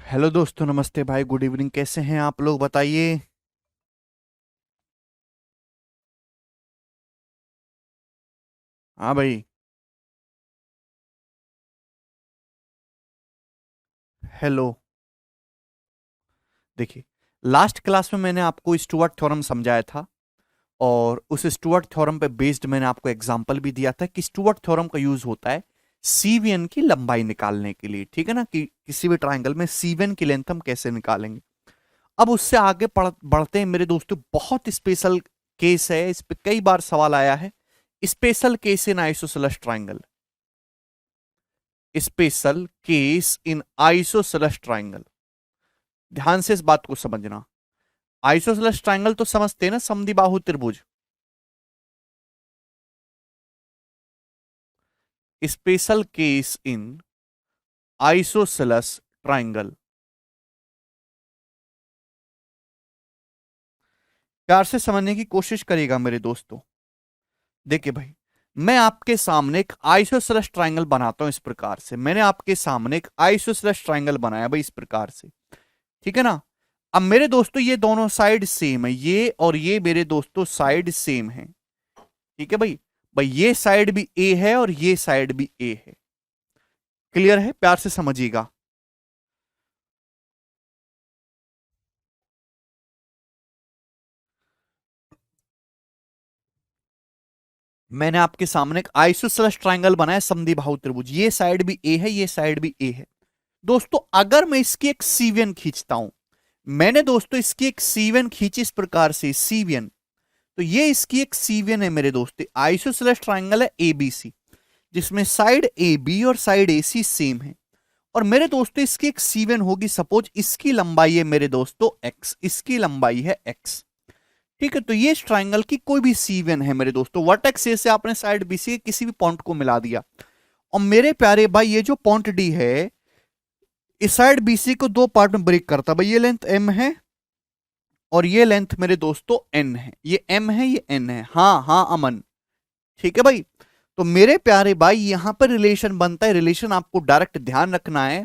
Hello दोस्तों, नमस्ते भाई, गुड इवनिंग। कैसे हैं आप लोग, बताइए। हाँ भाई। हेलो। देखिए, लास्ट क्लास में मैंने आपको स्टुअर्ट थ्योरम समझाया था और उस स्टुअर्ट थ्योरम पे बेस्ड मैंने आपको एग्जांपल भी दिया था कि स्टुअर्ट थ्योरम का यूज होता है सीवीएन की लंबाई निकालने के लिए। ठीक है ना, कि किसी भी ट्राइंगल में सीवीएन की लेंथ हम कैसे निकालेंगे। अब उससे आगे बढ़ते हैं मेरे दोस्तों। बहुत स्पेशल केस है, इस पे कई बार सवाल आया है। Special case in isosceles triangle. Special case in isosceles triangle. ध्यान से इस बात को समझना। आइसोसेलेस ट्राइंगल तो समझते हैं ना, समद्विबाहु त्रिभुज। Special case in isosceles triangle. प्यार से समझने की कोशिश करिएगा मेरे दोस्तों। देखिए भाई, मैं आपके सामने एक आइसोसेलेस ट्राइंगल बनाता हूं इस प्रकार से। मैंने आपके सामने एक आइसोसेलेस ट्राइंगल बनाया भाई इस प्रकार से। ठीक है ना। अब मेरे दोस्तों, ये दोनों साइड सेम है, ये और ये मेरे दोस्तों साइड सेम है। ठीक है भाई। भाई ये साइड भी ए है और ये साइड भी ए है। क्लियर है, प्यार से समझिएगा। मैंने आपके सामने एक आइसोसेलेस ट्राइंगल बनाया, समद्विबाहु त्रिभुज। ये साइड भी ए है, ये साइड भी ए है। दोस्तों, अगर मैं इसकी एक सीवियन खींचता हूं, मैंने दोस्तों इसकी एक सीवियन खींची इस प्रकार से, सीवियन। तो ये इसकी एक सीवियन है मेरे दोस्तों। आइसोसेलेस ट्राइंगल है एबीसी, जिसमें साइड ए बी और साइड ए सी सेम है। और मेरे दोस्तों, इसकी एक सीवियन होगी। सपोज इसकी लंबाई है मेरे दोस्तों एक्स, इसकी लंबाई है एक्स। ठीक है, तो ये इस ट्राइंगल की कोई भी सीवियन है मेरे दोस्तों। वर्टेक्स ए से आपने साइड बी से किसी भी पॉइंट को मिला दिया। और मेरे प्यारे भाई, ये जो पॉइंट डी है, इस साइड बीसी को दो पार्ट में ब्रेक करता है भाई। ये लेंथ एम है और ये लेंथ मेरे दोस्तों एन है। ये एम है, ये एन है। हाँ हाँ अमन। ठीक है भाई। तो मेरे प्यारे भाई, यहां पर रिलेशन बनता है। रिलेशन आपको डायरेक्ट ध्यान रखना है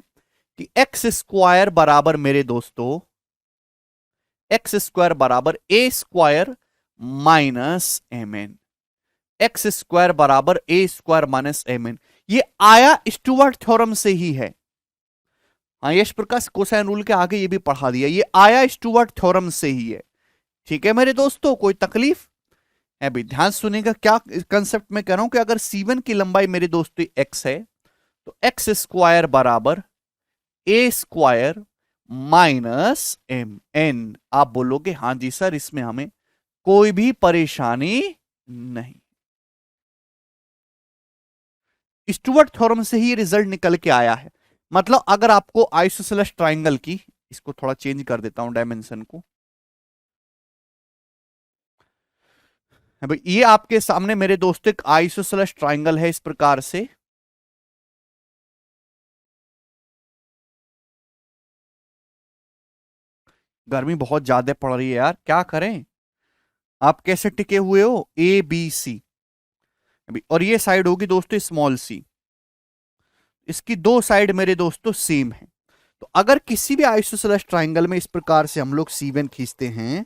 कि एक्स स्क्वायर बराबर मेरे दोस्तों, एक्स स्क्वायर बराबर A square minus M N. X square बराबर A square minus M N. ये आया स्टुअर्ट थ्योरम से ही है। हाँ, यश प्रकाश कोसाइन रूल के आगे ये भी पढ़ा दिया। ये आया स्टुअर्ट थ्योरम से ही है। ठीक है मेरे दोस्तों, कोई तकलीफ है भाई? ध्यान सुनेगा क्या कंसेप्ट में कह रहा हूं कि अगर C1 की लंबाई मेरे दोस्तों एक्स है, तो एक्स स्क्वायर बराबर A square minus M N. आप बोलोगे हाँ जी सर, इसमें हमें कोई भी परेशानी नहीं। स्टुअर्ट थ्योरम से ही रिजल्ट निकल के आया है। मतलब अगर आपको आइसोसेलेस ट्राइंगल की, इसको थोड़ा चेंज कर देता हूं डायमेंशन को। है भाई, ये आपके सामने मेरे दोस्तों एक आइसोसेलेस ट्राइंगल है इस प्रकार से। गर्मी बहुत ज्यादा पड़ रही है यार, क्या करें। आप कैसे टिके हुए हो? A B C. और ये साइड होगी दोस्तों स्मॉल सी। इसकी दो साइड मेरे दोस्तों सेम है। तो अगर किसी भी आइसोसेलेस ट्राइंगल में इस प्रकार से हम लोग सीवन खींचते हैं,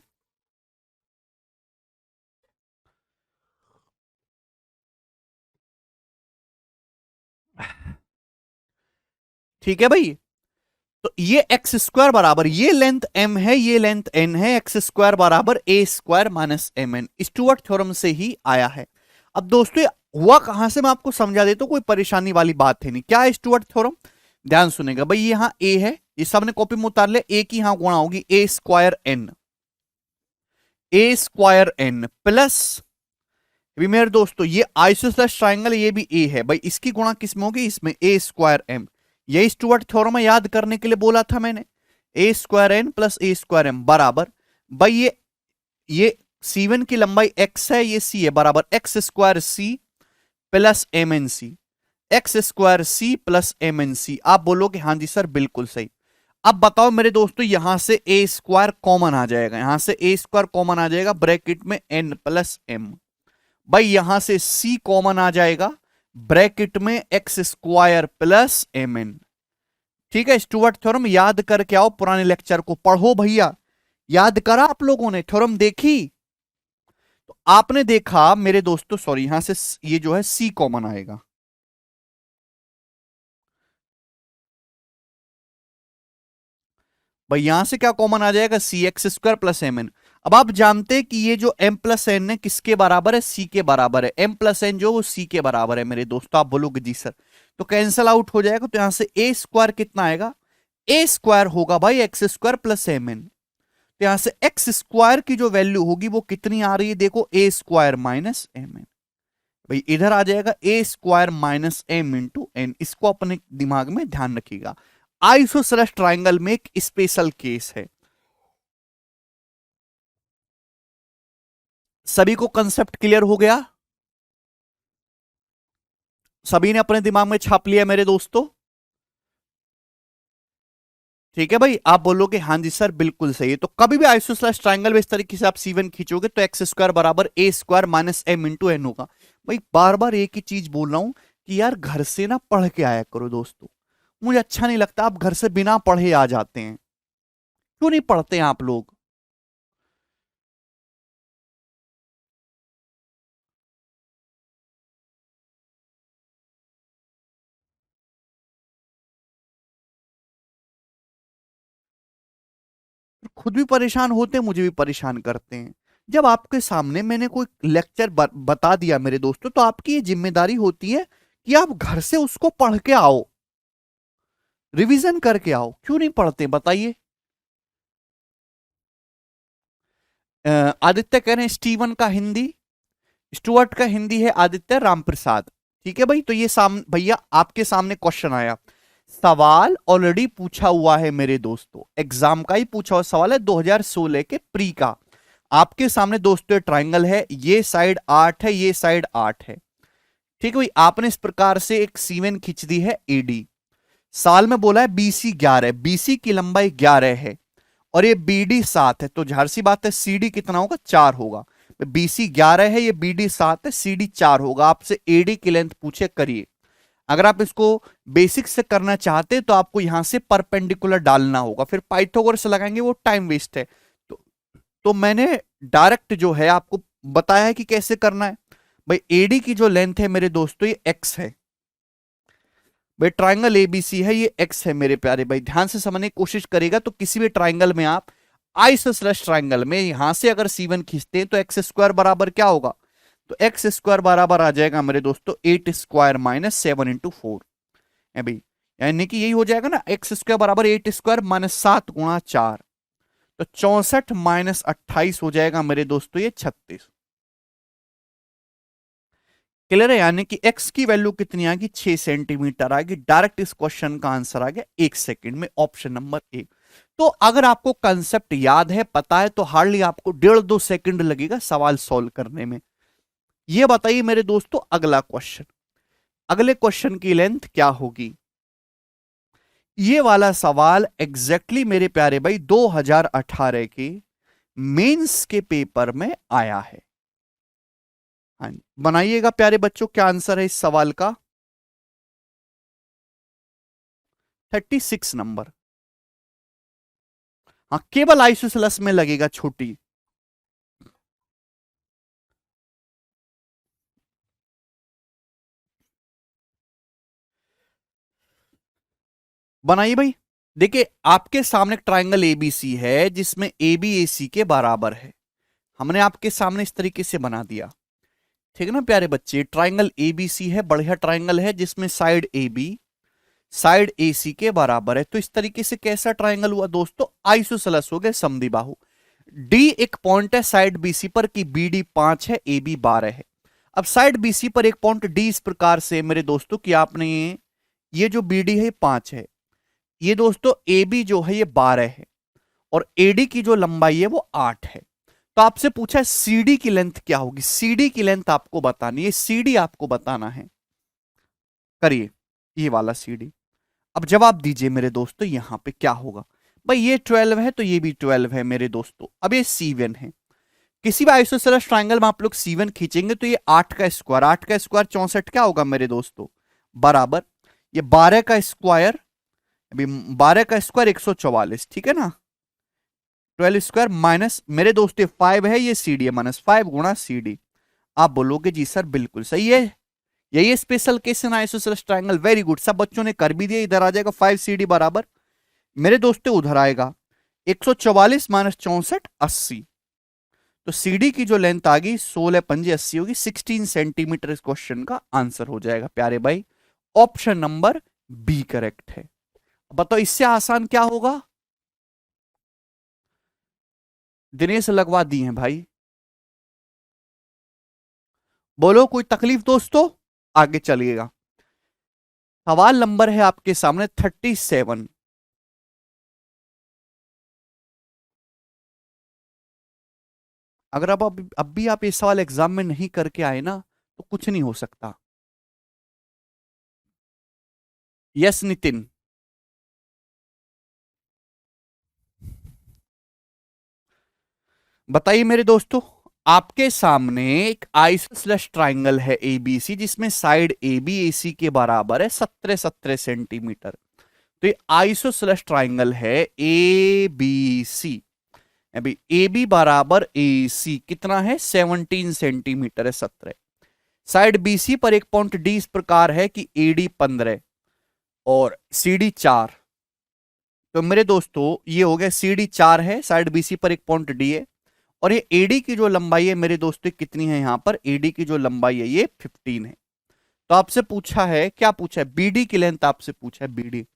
ठीक है भाई। तो ये एक्स स्क्वायर बराबर, ये लेंथ एम है, ये लेंथ एन है। एक्स स्क्वायर बराबर A square minus M N, Stewart theorem से ही आया है। अब दोस्तों, ये हुआ कहां से मैं आपको समझा देता हूं, कोई परेशानी वाली बात है नहीं। क्या है स्टुअर्ट थ्योरम? ध्यान सुनेगा भाई। ये यहां ए है, ये सबने कॉपी में उतार ले। ए की यहां गुणा होगी ए स्क्वायर एन, ए स्क्वायर एन प्लस, अभी मेरे दोस्तों ये आइसोसेलेस ट्राइंगल, ये भी ए है भाई। इसकी गुणा किस में होगी? इसमें ए स्क्वायर एम। यही स्टुअर्ट थ्योरम है, याद करने के लिए बोला था मैंने। ए स्क्वायर एन प्लस ए स्क्वायर एम बराबर भाई, ये C1 की लंबाई x है, ये c है, बराबर x square C plus M N C. X square C plus M N C. आप बोलोगे हाँ जी सर, बिल्कुल सही। अब बताओ मेरे दोस्तों, यहां से ए स्क्वायर कॉमन आ जाएगा, यहां से ए स्क्वायर कॉमन आ जाएगा, ब्रैकेट में एन प्लस एम। भाई यहां से c कॉमन आ जाएगा, ब्रैकेट में x square plus M N. ठीक है, स्टुअर्ट थ्योरम याद करके आओ, पुराने लेक्चर को पढ़ो भैया। याद करा आप लोगों ने, थ्योरम देखी? तो आपने देखा मेरे दोस्तों, सॉरी यहां से ये जो है सी कॉमन आएगा। भाई यहां से क्या कॉमन आ जाएगा? C x square plus M N. अब आप जानते हैं कि ये जो m प्लस एन है किसके बराबर है? सी के बराबर है। m प्लस एन जो वो सी के बराबर है मेरे दोस्तों। आप बोलोगे जी सर, तो कैंसल आउट हो जाएगा, तो यहां से ए स्क्वायर कितना आएगा? ए स्क्वायर होगा भाई x square plus M N. तो यहां से एक्स स्क्वायर की जो वैल्यू होगी वो कितनी आ रही है? देखो A square minus M N. भाई इधर आ जाएगा A square minus M into N. इसको अपने दिमाग में ध्यान रखिएगा। आइसोसेलेस ट्राइंगल में एक स्पेशल केस है। सभी को कंसेप्ट क्लियर हो गया? सभी ने अपने दिमाग में छाप लिया मेरे दोस्तों? ठीक है भाई, आप बोलोगे हाँ जी सर बिल्कुल सही है। तो कभी भी आइसोसेलेस ट्राइंगल में इस तरीके से आप C1 खींचोगे तो एक्स स्क्वायर बराबर A square minus M into N होगा। भाई बार बार एक ही चीज बोल रहा हूं कि यार घर से ना पढ़ के आया करो दोस्तों। मुझे अच्छा नहीं लगता आप घर से बिना पढ़े आ जाते हैं। क्यों नहीं पढ़ते हैं आप लोग? खुद भी परेशान होते हैं, मुझे भी परेशान करते हैं। जब आपके सामने मैंने कोई लेक्चर बता दिया मेरे दोस्तों, तो आपकी ये जिम्मेदारी होती है कि आप घर से उसको पढ़ के आओ, रिवीजन करके आओ। क्यों नहीं पढ़ते बताइए? आदित्य कह रहे हैं स्टीवन का हिंदी, स्टुअर्ट का हिंदी है आदित्य रामप्रसाद। ठीक है भाई, तो ये भैया आपके सामने क्वेश्चन आया। सवाल ऑलरेडी पूछा हुआ है मेरे दोस्तों, एग्जाम का ही पूछा हुआ सवाल है 2016 के प्री का। आपके सामने दोस्तों ट्राइंगल है, ये साइड 8 है, ये साइड 8 है। ठीक है भाई, आपने इस प्रकार से एक सीमेन खींच दी है एडी। साल में बोला है बीसी 11, बीसी की लंबाई 11 है और ये बीडी 7 है, तो जाहिर सी बात है सीडी कितना होगा? 4 होगा। बीसी 11 है, ये बीडी 7 है, सीडी 4 होगा। आपसे एडी की लेंथ पूछे, करिए। अगर आप इसको बेसिक से करना चाहते हैं तो आपको यहां से परपेंडिकुलर डालना होगा, फिर पाइथागोरस लगाएंगे वो टाइम वेस्ट है। तो मैंने डायरेक्ट जो है आपको बताया है कि कैसे करना है। भाई एडी की जो लेंथ है मेरे दोस्तों ये एक्स है। भाई ट्राइंगल एबीसी है, ये एक्स है मेरे प्यारे भाई। ध्यान से समझने की कोशिश करेगा तो किसी भी ट्राइंगल में आप आइसोसेलेस ट्राइंगल में यहां से अगर C1 खींचते हैं तो एक्स स्क्वायर बराबर क्या होगा? तो एक्स स्क्वायर बराबर आ जाएगा मेरे दोस्तों 8 स्क्वायर माइनस 7 इंटू 4 है भाई। यानी कि यही हो जाएगा ना, एक्स स्क्वायर बराबर 8 स्क्वायर माइनस 7 गुणा 4, तो 64 माइनस 28 हो जाएगा मेरे दोस्तों ये 36। क्लियर है? यानी कि x की वैल्यू कितनी आ गई? 6 सेंटीमीटर आ गई। डायरेक्ट इस क्वेश्चन का आंसर आ गया 1 सेकंड में, ऑप्शन नंबर 1। तो अगर आपको कंसेप्ट याद है, पता है, तो हार्डली आपको 1.5-2 सेकंड लगेगा सवाल सॉल्व करने में। ये बताइए मेरे दोस्तों अगला क्वेश्चन, अगले क्वेश्चन की लेंथ क्या होगी? ये वाला सवाल एग्जैक्टली मेरे प्यारे भाई 2018 के मेंस के पेपर में आया है। हाँ, बनाइएगा प्यारे बच्चों, क्या आंसर है इस सवाल का? 36 नंबर। हाँ, केवल आइसोसेलेस में लगेगा छोटी। बनाइए भाई। देखिए आपके सामने ट्राइंगल एबीसी है जिसमें ए बी ए सी के बराबर है। हमने आपके सामने इस तरीके से बना दिया। ठीक है ना प्यारे बच्चे, ट्राइंगल एबीसी है, बढ़िया ट्राइंगल है जिसमें साइड ए बी साइड ए सी के बराबर है। तो इस तरीके से कैसा ट्राइंगल हुआ दोस्तों? आइसोसेलेस हो गए समद्विबाहु। डी एक पॉइंट है साइड बीसी पर कि बी डी 5 है, ए बी 12 है। अब साइड बीसी पर एक पॉइंट डी इस प्रकार से मेरे दोस्तों कि आपने ये जो बी डी है 5 है, ये दोस्तों ए बी जो है ये 12 है और एडी की जो लंबाई है वो 8 है। तो आपसे पूछा है सीडी की लेंथ क्या होगी? सीडी की लेंथ आपको बतानी है, सीडी आपको बताना है। करिए ये वाला सीडी। अब जवाब दीजिए मेरे दोस्तों यहां पे क्या होगा? भाई ये 12 है तो ये भी 12 है मेरे दोस्तों। अब ये C1 है। किसी भी आइसोसेलेस ट्राइंगल में आप लोग C1 खींचेंगे तो ये 8 का स्क्वायर, 8 का स्क्वायर 64 क्या होगा मेरे दोस्तों? बराबर ये 12 का स्क्वायर, अभी 12 का स्क्वायर 144, ठीक है ना। 12 स्क्वायर माइनस, मेरे दोस्त ये 5 है, ये सी डी है, माइनस 5 गुणा सी डी। आप बोलोगे जी सर बिल्कुल सही है, यही special case in isosceles triangle. Very good, सब बच्चों ने कर भी दिया। इधर आ जाएगा 5 सी डी बराबर, मेरे दोस्तों उधर आएगा 144 माइनस 64 80। तो सीडी की जो लेंथ आ गई 16 पंजे 80 होगी, 16 सेंटीमीटर इस क्वेश्चन का आंसर हो जाएगा प्यारे भाई। ऑप्शन नंबर बी करेक्ट है। बताओ इससे आसान क्या होगा। दिनेश लगवा दी हैं भाई, बोलो कोई तकलीफ दोस्तों। आगे चलिएगा, सवाल नंबर है आपके सामने 37। अगर अब भी आप ये सवाल एग्जाम में नहीं करके आए ना तो कुछ नहीं हो सकता। यस नितिन। बताइए मेरे दोस्तों, आपके सामने एक आइसोसेलेस ट्राइंगल है एबीसी, जिसमें साइड ए बी ए सी के बराबर है 17-17 सेंटीमीटर। तो ये आइसोसेलेस ट्राइंगल है ए बी सी। अभी ए बी बराबर ए सी कितना है 17 सेंटीमीटर है, 17। साइड बी सी पर एक पॉइंट डी इस प्रकार है कि ए डी 15 और सी डी 4। तो मेरे दोस्तों ये हो गया, सी डी 4 है, साइड बी सी पर एक पॉइंट डी है, और ये एडी की जो लंबाई है मेरे दोस्तों कितनी है, यहां पर एडी की जो लंबाई है ये 15 है। तो आपसे पूछा है, क्या पूछा है, बीडी की लेंथ आपसे पूछा है, बीडी।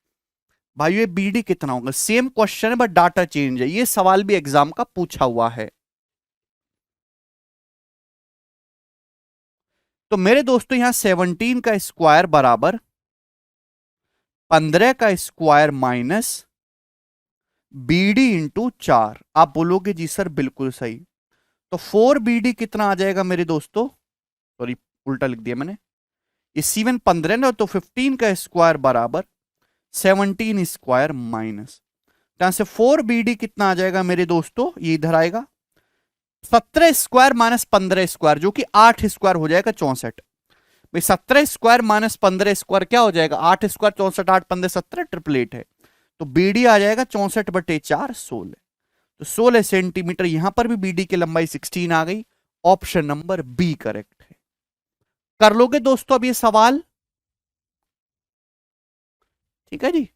भाई ये बीडी कितना होगा, सेम क्वेश्चन है बट डाटा चेंज है, ये सवाल भी एग्जाम का पूछा हुआ है। तो मेरे दोस्तों यहां 17 का स्क्वायर बराबर 15 का स्क्वायर माइनस बीडी इंटू 4। आप बोलोगे जी सर बिल्कुल सही। तो 4 BD कितना आ जाएगा मेरे दोस्तों, सॉरी उल्टा लिख दिया मैंने, ये 7 15 ना, तो 15 का स्क्वायर बराबर 17 स्क्वायर माइनस, यहां से 4 BD कितना आ जाएगा मेरे दोस्तों, ये इधर आएगा 17 स्क्वायर माइनस 15 स्क्वायर, जो कि 8 स्क्वायर हो जाएगा 64। भाई 17 स्क्वायर माइनस 15 स्क्वायर क्या हो जाएगा, 8 स्क्वायर 64, 8 15 17, ट्रिपल 8 है। तो बीडी आ जाएगा 64/4 16। तो 16 सेंटीमीटर, यहां पर भी बीडी की लंबाई 16 आ गई। ऑप्शन नंबर बी करेक्ट है। कर लोगे दोस्तों अब ये सवाल, ठीक है जी।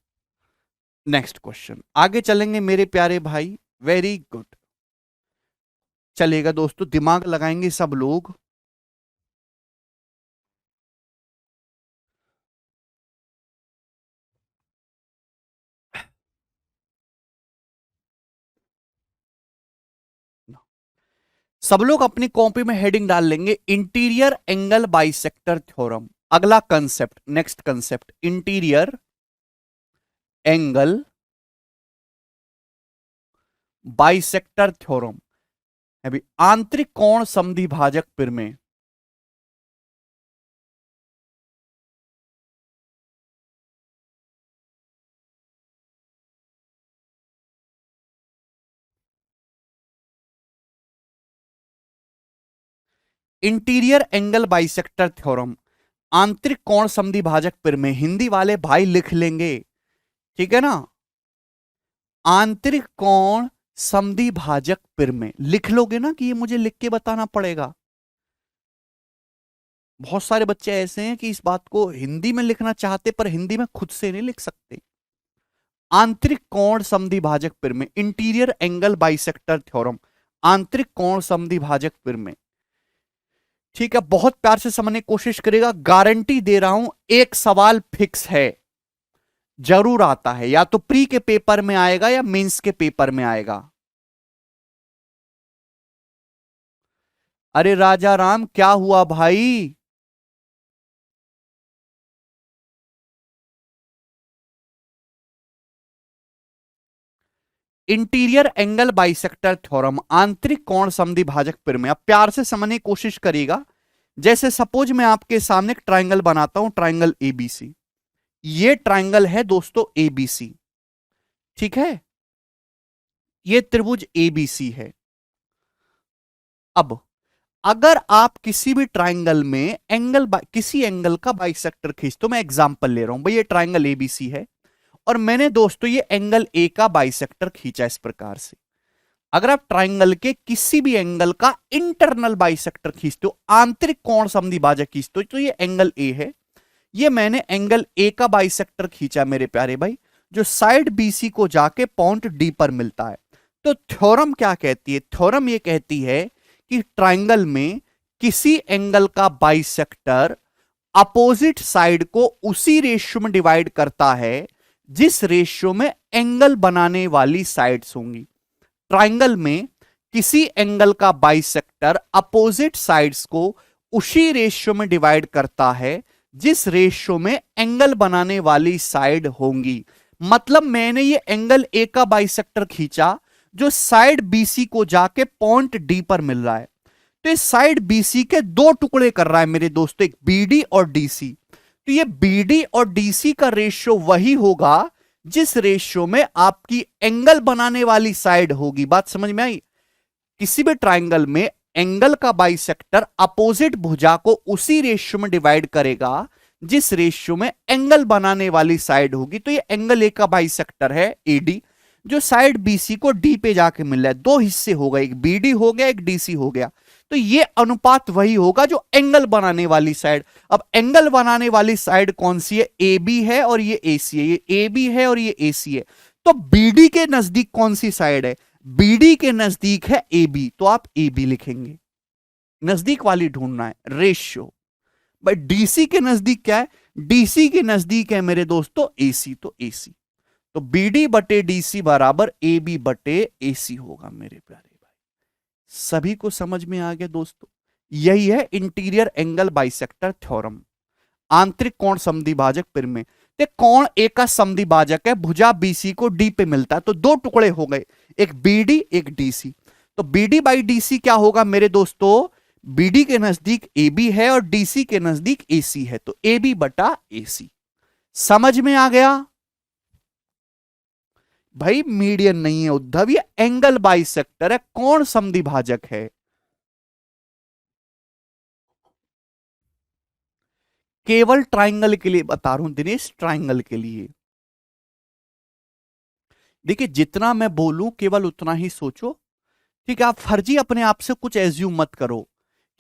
नेक्स्ट क्वेश्चन, आगे चलेंगे मेरे प्यारे भाई, वेरी गुड। चलेगा दोस्तों, दिमाग लगाएंगे सब लोग। सब लोग अपनी कॉपी में हेडिंग डाल लेंगे, इंटीरियर एंगल बाइसेक्टर थ्योरम। अगला concept, next concept, interior angle bisector theorem. अभी आंतरिक कोण समद्विभाजक प्रमेय। इंटीरियर एंगल बाइसेक्टर थ्योरम, आंतरिक कोण समद्विभाजक प्रमेय, हिंदी वाले भाई लिख लेंगे, ठीक है ना। आंतरिक कोण समद्विभाजक प्रमेय लिख लोगे ना, कि ये मुझे लिख के बताना पड़ेगा। बहुत सारे बच्चे ऐसे हैं कि इस बात को हिंदी में लिखना चाहते पर हिंदी में खुद से नहीं लिख सकते। आंतरिक कोण समद्विभाजक प्रमेय, इंटीरियर एंगल बाइसेक्टर थ्योरम, आंतरिक कोण समद्विभाजक प्रमेय, ठीक है। बहुत प्यार से समझने की कोशिश करेगा, गारंटी दे रहा हूं एक सवाल फिक्स है, जरूर आता है, या तो प्री के पेपर में आएगा या मेंस के पेपर में आएगा। अरे राजा राम क्या हुआ भाई, इंटीरियर एंगल बाइसेक्टर थ्योरम, आंतरिक कोण समद्विभाजक प्रमेय। अब प्यार से समझने की कोशिश करिएगा। जैसे सपोज मैं आपके सामने एक ट्राइंगल बनाता हूं, ट्राइंगल एबीसी। ये ट्राइंगल है दोस्तों एबीसी, ठीक है, ये त्रिभुज एबीसी है। अब अगर आप किसी भी ट्राइंगल में किसी एंगल का बाइसेक्टर खींच, तो मैं एग्जांपल ले रहा हूं भाई, ये ट्राइंगल एबीसी है और मैंने दोस्तों ये एंगल ए का बाइसेक्टर खींचा इस प्रकार से। अगर आप ट्राइंगल के किसी भी एंगल का इंटरनल बाइसेक्टर खींचते हो, आंतरिक कोण समद्विभाजक खींचते हो, तो ये एंगल ए है। ये मैंने एंगल ए का बाइसेक्टर खींचा मेरे प्यारे भाई, जो साइड बीसी को जाके पॉइंट डी पर मिलता है। तो थ्योरम क्या कहती है? थ्योरम ये कहती है कि ट्राइंगल में किसी एंगल का बाइसेक्टर अपोजिट साइड को उसी रेशियो में डिवाइड करता है जिस रेशियो में एंगल बनाने वाली साइड्स होंगी। ट्राइंगल में किसी एंगल का बाइसेक्टर अपोजिट साइड्स को उसी रेशियो में डिवाइड करता है जिस रेशियो में एंगल बनाने वाली साइड होंगी। मतलब मैंने ये एंगल ए का बाइसेक्टर खींचा जो साइड बीसी को जाके पॉइंट डी पर मिल रहा है। तो इस साइड बीसी के दो टुकड़े कर रहा है मेरे दोस्तों, एक बीडी और डीसी। तो ये बीडी और डीसी का रेशियो वही होगा जिस रेशियो में आपकी एंगल बनाने वाली साइड होगी। बात समझ में आई? किसी भी ट्राइंगल में एंगल का बाइसेक्टर अपोजिट भुजा को उसी रेशियो में डिवाइड करेगा जिस रेशियो में एंगल बनाने वाली साइड होगी। तो ये एंगल ए का बाइसेक्टर है एडी, जो साइड बीसी को डी पे जाके मिल रहा है। दो हिस्से हो गए, एक बीडी हो गया, एक डीसी हो गया। तो ये अनुपात वही होगा जो एंगल बनाने वाली साइड। अब एंगल बनाने वाली साइड कौन सी है? ए बी है और ये ए सी है। ये ए बी है और ये ए सी है। तो बीडी के नजदीक कौन सी साइड है? बीडी के नजदीक है ए बी, तो आप ए बी लिखेंगे। नजदीक वाली ढूंढना है, रेशियो। भाई डीसी के नजदीक क्या है? डीसी के नजदीक है मेरे दोस्तों एसी, तो एसी। तो बीडी बटे डीसी बराबर ए बी बटे एसी होगा मेरे प्यारे भाई। सभी को समझ में आ गया दोस्तों? यही है इंटीरियर एंगल बाइसेक्टर थ्योरम। आंतरिक कोण समद्विभाजक प्रमेय। तो कोण ए का समद्विभाजक है, भुजा बीसी को डी पे मिलता है। तो दो टुकड़े हो गए, एक बीडी एक डीसी। तो बीडी बाई डीसी क्या होगा मेरे दोस्तों? बीडी के नजदीक ए बी है और डीसी के नजदीक एसी है, तो ए बी बटा एसी। समझ में आ गया भाई? मीडियन नहीं है उद्धव, ये एंगल बाइसेक्टर है, कोण समद्विभाजक है। केवल ट्राइंगल के लिए बता रहा हूं दिनेश, ट्राइंगल के लिए। देखिए जितना मैं बोलूं केवल उतना ही सोचो, ठीक है? आप फर्जी अपने आप से कुछ एज्यूम मत करो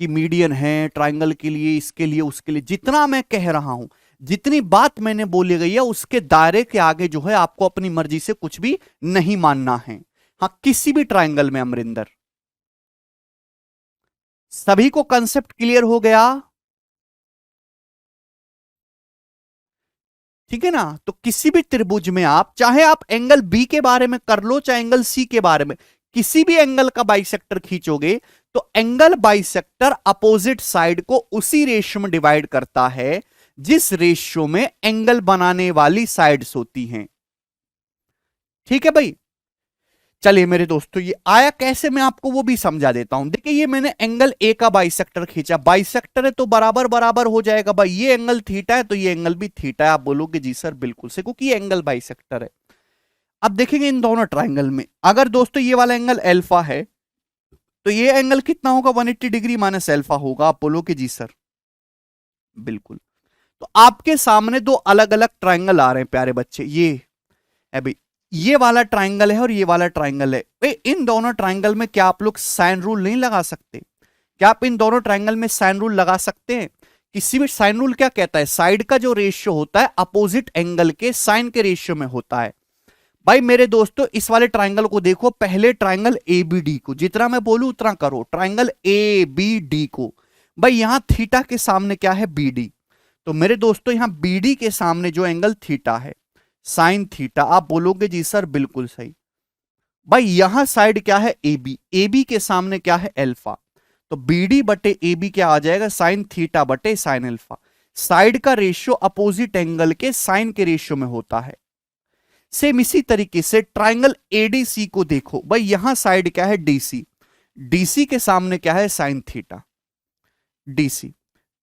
कि मीडियन है ट्राइंगल के लिए, इसके लिए, उसके लिए। जितना मैं कह रहा हूं, जितनी बात मैंने बोली गई है, उसके दायरे के आगे जो है आपको अपनी मर्जी से कुछ भी नहीं मानना है। हाँ, किसी भी ट्राइंगल में अमरिंदर, सभी को कंसेप्ट क्लियर हो गया? ठीक है ना? तो किसी भी त्रिभुज में आप चाहे आप एंगल बी के बारे में कर लो, चाहे एंगल सी के बारे में, किसी भी एंगल का बाइसेक्टर खींचोगे तो एंगल बाइसेक्टर अपोजिट साइड को उसी रेशियो में डिवाइड करता है जिस रेशियो में एंगल बनाने वाली साइड्स होती हैं। ठीक है भाई? चलिए मेरे दोस्तों, ये आया कैसे मैं आपको वो भी समझा देता हूं। देखिए ये मैंने एंगल ए का बाइसेक्टर खींचा, बाइसेक्टर है तो बराबर बराबर हो जाएगा भाई। ये एंगल थीटा है तो ये एंगल भी थीटा है। आप बोलोगे जी सर बिल्कुल से, क्योंकि ये एंगल बाइसेक्टर है। अब देखेंगे इन दोनों ट्राइंगल में, अगर दोस्तों ये वाला एंगल अल्फा है तो ये एंगल कितना होगा? 180 डिग्री माइनस अल्फा होगा। आप बोलोगे जी सर बिल्कुल। तो आपके सामने दो अलग अलग ट्राइंगल आ रहे हैं प्यारे बच्चे। ये है भाई, ये वाला ट्राइंगल है और ये वाला ट्राइंगल है। भाई इन दोनों ट्राइंगल में क्या आप लोग साइन रूल नहीं लगा सकते? क्या आप इन दोनों ट्राइंगल में साइन रूल लगा सकते हैं? किसी भी साइन रूल क्या कहता है? साइड का जो रेशियो होता है अपोजिट एंगल के साइन के रेशियो में होता है। भाई मेरे दोस्तों इस वाले ट्राइंगल को देखो, पहले ट्राइंगल ए बी डी को, जितना मैं बोलूं उतना करो। ट्राइंगल ए बी डी को, भाई यहां थीटा के सामने क्या है? B D. तो मेरे दोस्तों यहां बी डी के सामने जो एंगल थीटा है, साइन थीटा। आप बोलोगे जी सर बिल्कुल सही। भाई यहां साइड क्या है? A B. ए बी के सामने क्या है? अल्फा। तो बी डी बटे ए बी क्या आ जाएगा? साइन थीटा बटे साइन अल्फा। साइड का रेशियो अपोजिट एंगल के साइन के रेशियो में होता है। सेम इसी तरीके से ट्राइंगल एडीसी को देखो, भाई यहां साइड क्या है? डीसी। डीसी के सामने क्या है? Sine theta. डीसी,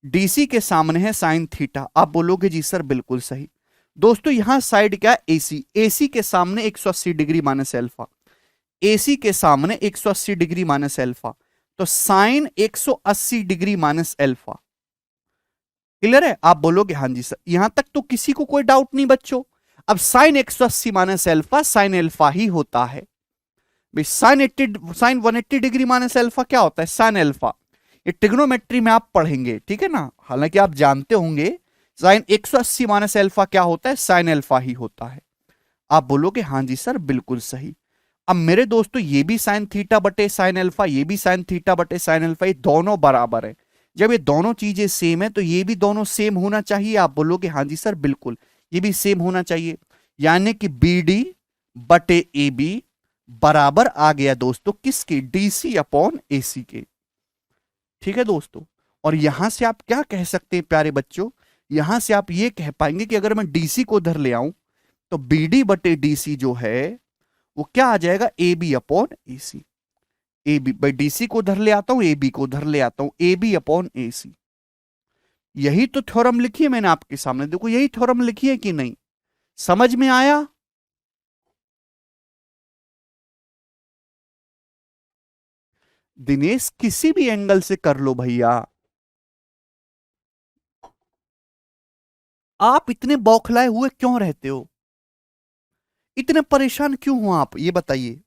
डीसी के सामने है साइन थीटा। आप बोलोगे जी सर बिल्कुल सही। दोस्तों यहां साइड क्या है? एसी। एसी के सामने 180 डिग्री माइनस अल्फा। एसी के सामने 180 डिग्री माइनस अल्फा। तो sine 180 degree minus alpha. Clear है? आप बोलोगे हां जी सर। यहां तक तो किसी को कोई डाउट नहीं बच्चों। अब sine 180 minus alpha sine alpha ही होता है। साइन 180 डिग्री माइनस अल्फा क्या होता है? Sine alpha. ये ट्रिग्नोमेट्री में आप पढ़ेंगे, ठीक है ना, हालांकि आप जानते होंगे साइन 180 माइनस अल्फा क्या होता है? साइन अल्फा ही होता है। आप बोलोगे हाँ जी सर बिल्कुल सही। अब मेरे दोस्तों ये भी साइन थीटा बटे साइन अल्फा, ये भी साइन थीटा बटे साइन अल्फा, ये दोनों बराबर है। जब ये दोनों चीजें सेम है तो ये भी दोनों सेम होना चाहिए। आप बोलोगे हाँ जी सर बिल्कुल, ये भी सेम होना चाहिए। यानी कि बी डी बटे ए बी बराबर आ गया दोस्तों किसके? डीसी अपॉन एसी के। ठीक है दोस्तों, और यहां से आप क्या कह सकते हैं प्यारे बच्चों? यहां से आप ये कह पाएंगे कि अगर मैं डीसी को उधर ले आऊं तो बीडी बटे डीसी जो है वो क्या आ जाएगा? A B upon A C. A B by DC को उधर ले आता हूं, ए बी को उधर ले आता हूं, ए बी अपॉन ए सी। यही तो थ्योरम लिखी है मैंने आपके सामने, देखो यही थ्योरम लिखी है कि नहीं? समझ में आया? दिनेश किसी भी एंगल से कर लो भैया। आप इतने बौखलाए हुए क्यों रहते हो? इतने परेशान क्यों हो आप, ये बताइए।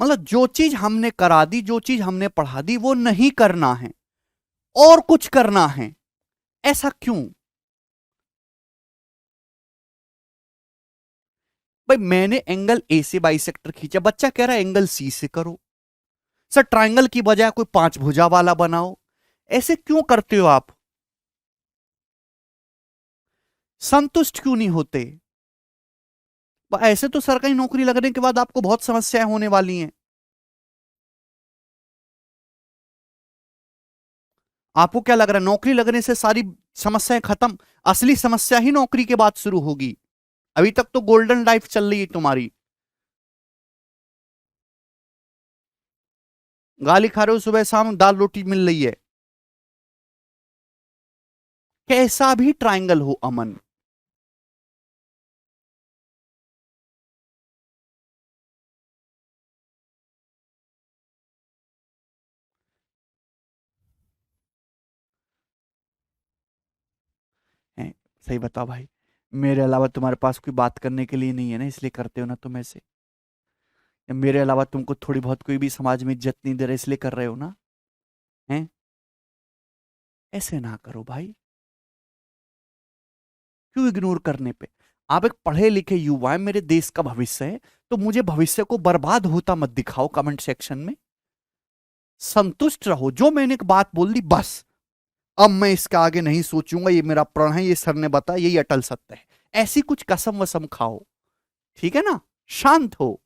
मतलब जो चीज हमने करा दी, जो चीज हमने पढ़ा दी वो नहीं करना है और कुछ करना है, ऐसा क्यों? भाई मैंने एंगल ए से बाइसेक्टर खींचा, बच्चा कह रहा है एंगल सी से करो। सर ट्रायंगल की बजाय कोई पांच भुजा वाला बनाओ, ऐसे क्यों करते हो आप? संतुष्ट क्यों नहीं होते? ऐसे तो सरकारी नौकरी लगने के बाद आपको बहुत समस्याएं होने वाली हैं। आपको क्या लग रहा है नौकरी लगने से सारी समस्याएं खत्म? असली समस्या ही नौकरी के बाद शुरू होगी। अभी तक तो गोल्डन लाइफ चल रही है तुम्हारी। गाली खा रहे हो, सुबह शाम दाल रोटी मिल रही है। कैसा भी ट्रायंगल हो अमन, है सही बताओ भाई, मेरे अलावा तुम्हारे पास कोई बात करने के लिए नहीं है ना, इसलिए करते हो ना तुम ऐसे? या मेरे अलावा तुमको थोड़ी बहुत कोई भी समाज में इज्जत नहीं दे रहा इसलिए कर रहे हो ना? हैं? ऐसे ना करो भाई, क्यों इग्नोर करने पे? आप एक पढ़े लिखे युवा है, मेरे देश का भविष्य है, तो मुझे भविष्य को बर्बाद होता मत दिखाओ कमेंट सेक्शन में। संतुष्ट रहो, जो मैंने एक बात बोल दी बस, अब मैं इसका आगे नहीं सोचूंगा, ये मेरा प्रण है, ये सर ने बताया, यही अटल सत्य है। ऐसी कुछ कसम वसम खाओ, ठीक है ना, शांत हो।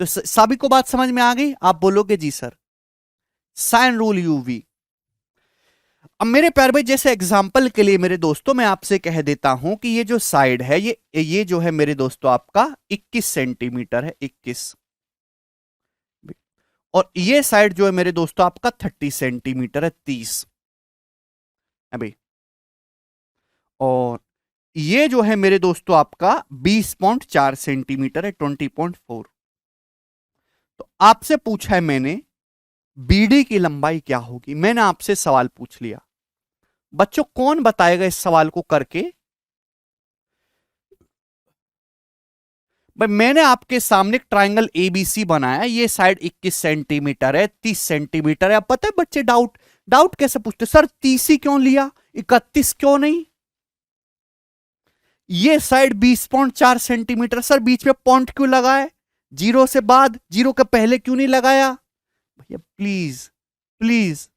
तो सभी को बात समझ में आ गई? आप बोलोगे जी सर। Sine rule UV. अब मेरे प्यारे भाई जैसे एग्जाम्पल के लिए मेरे दोस्तों मैं आपसे कह देता हूं कि ये जो साइड है ये जो है मेरे दोस्तों आपका 21 सेंटीमीटर है, 21। और ये साइड जो है मेरे दोस्तों आपका 30 सेंटीमीटर है, 30 अभी। और ये जो है मेरे दोस्तों आपका 20.4 सेंटीमीटर है, 20.4। तो आपसे पूछा है मैंने बीडी की लंबाई क्या होगी, मैंने आपसे सवाल पूछ लिया। बच्चों कौन बताएगा इस सवाल को करके? भाई मैंने आपके सामने एक ट्रायंगल एबीसी बनाया, ये साइड 21 सेंटीमीटर है, 30 सेंटीमीटर है। अब पता है बच्चे डाउट डाउट कैसे पूछते, सर 30 ही क्यों लिया, 31 क्यों नहीं? ये साइड 20.4 सेंटीमीटर, सर बीच में पॉइंट क्यों लगाए, जीरो से बाद, जीरो के पहले क्यों नहीं लगाया? भैया प्लीज प्लीज,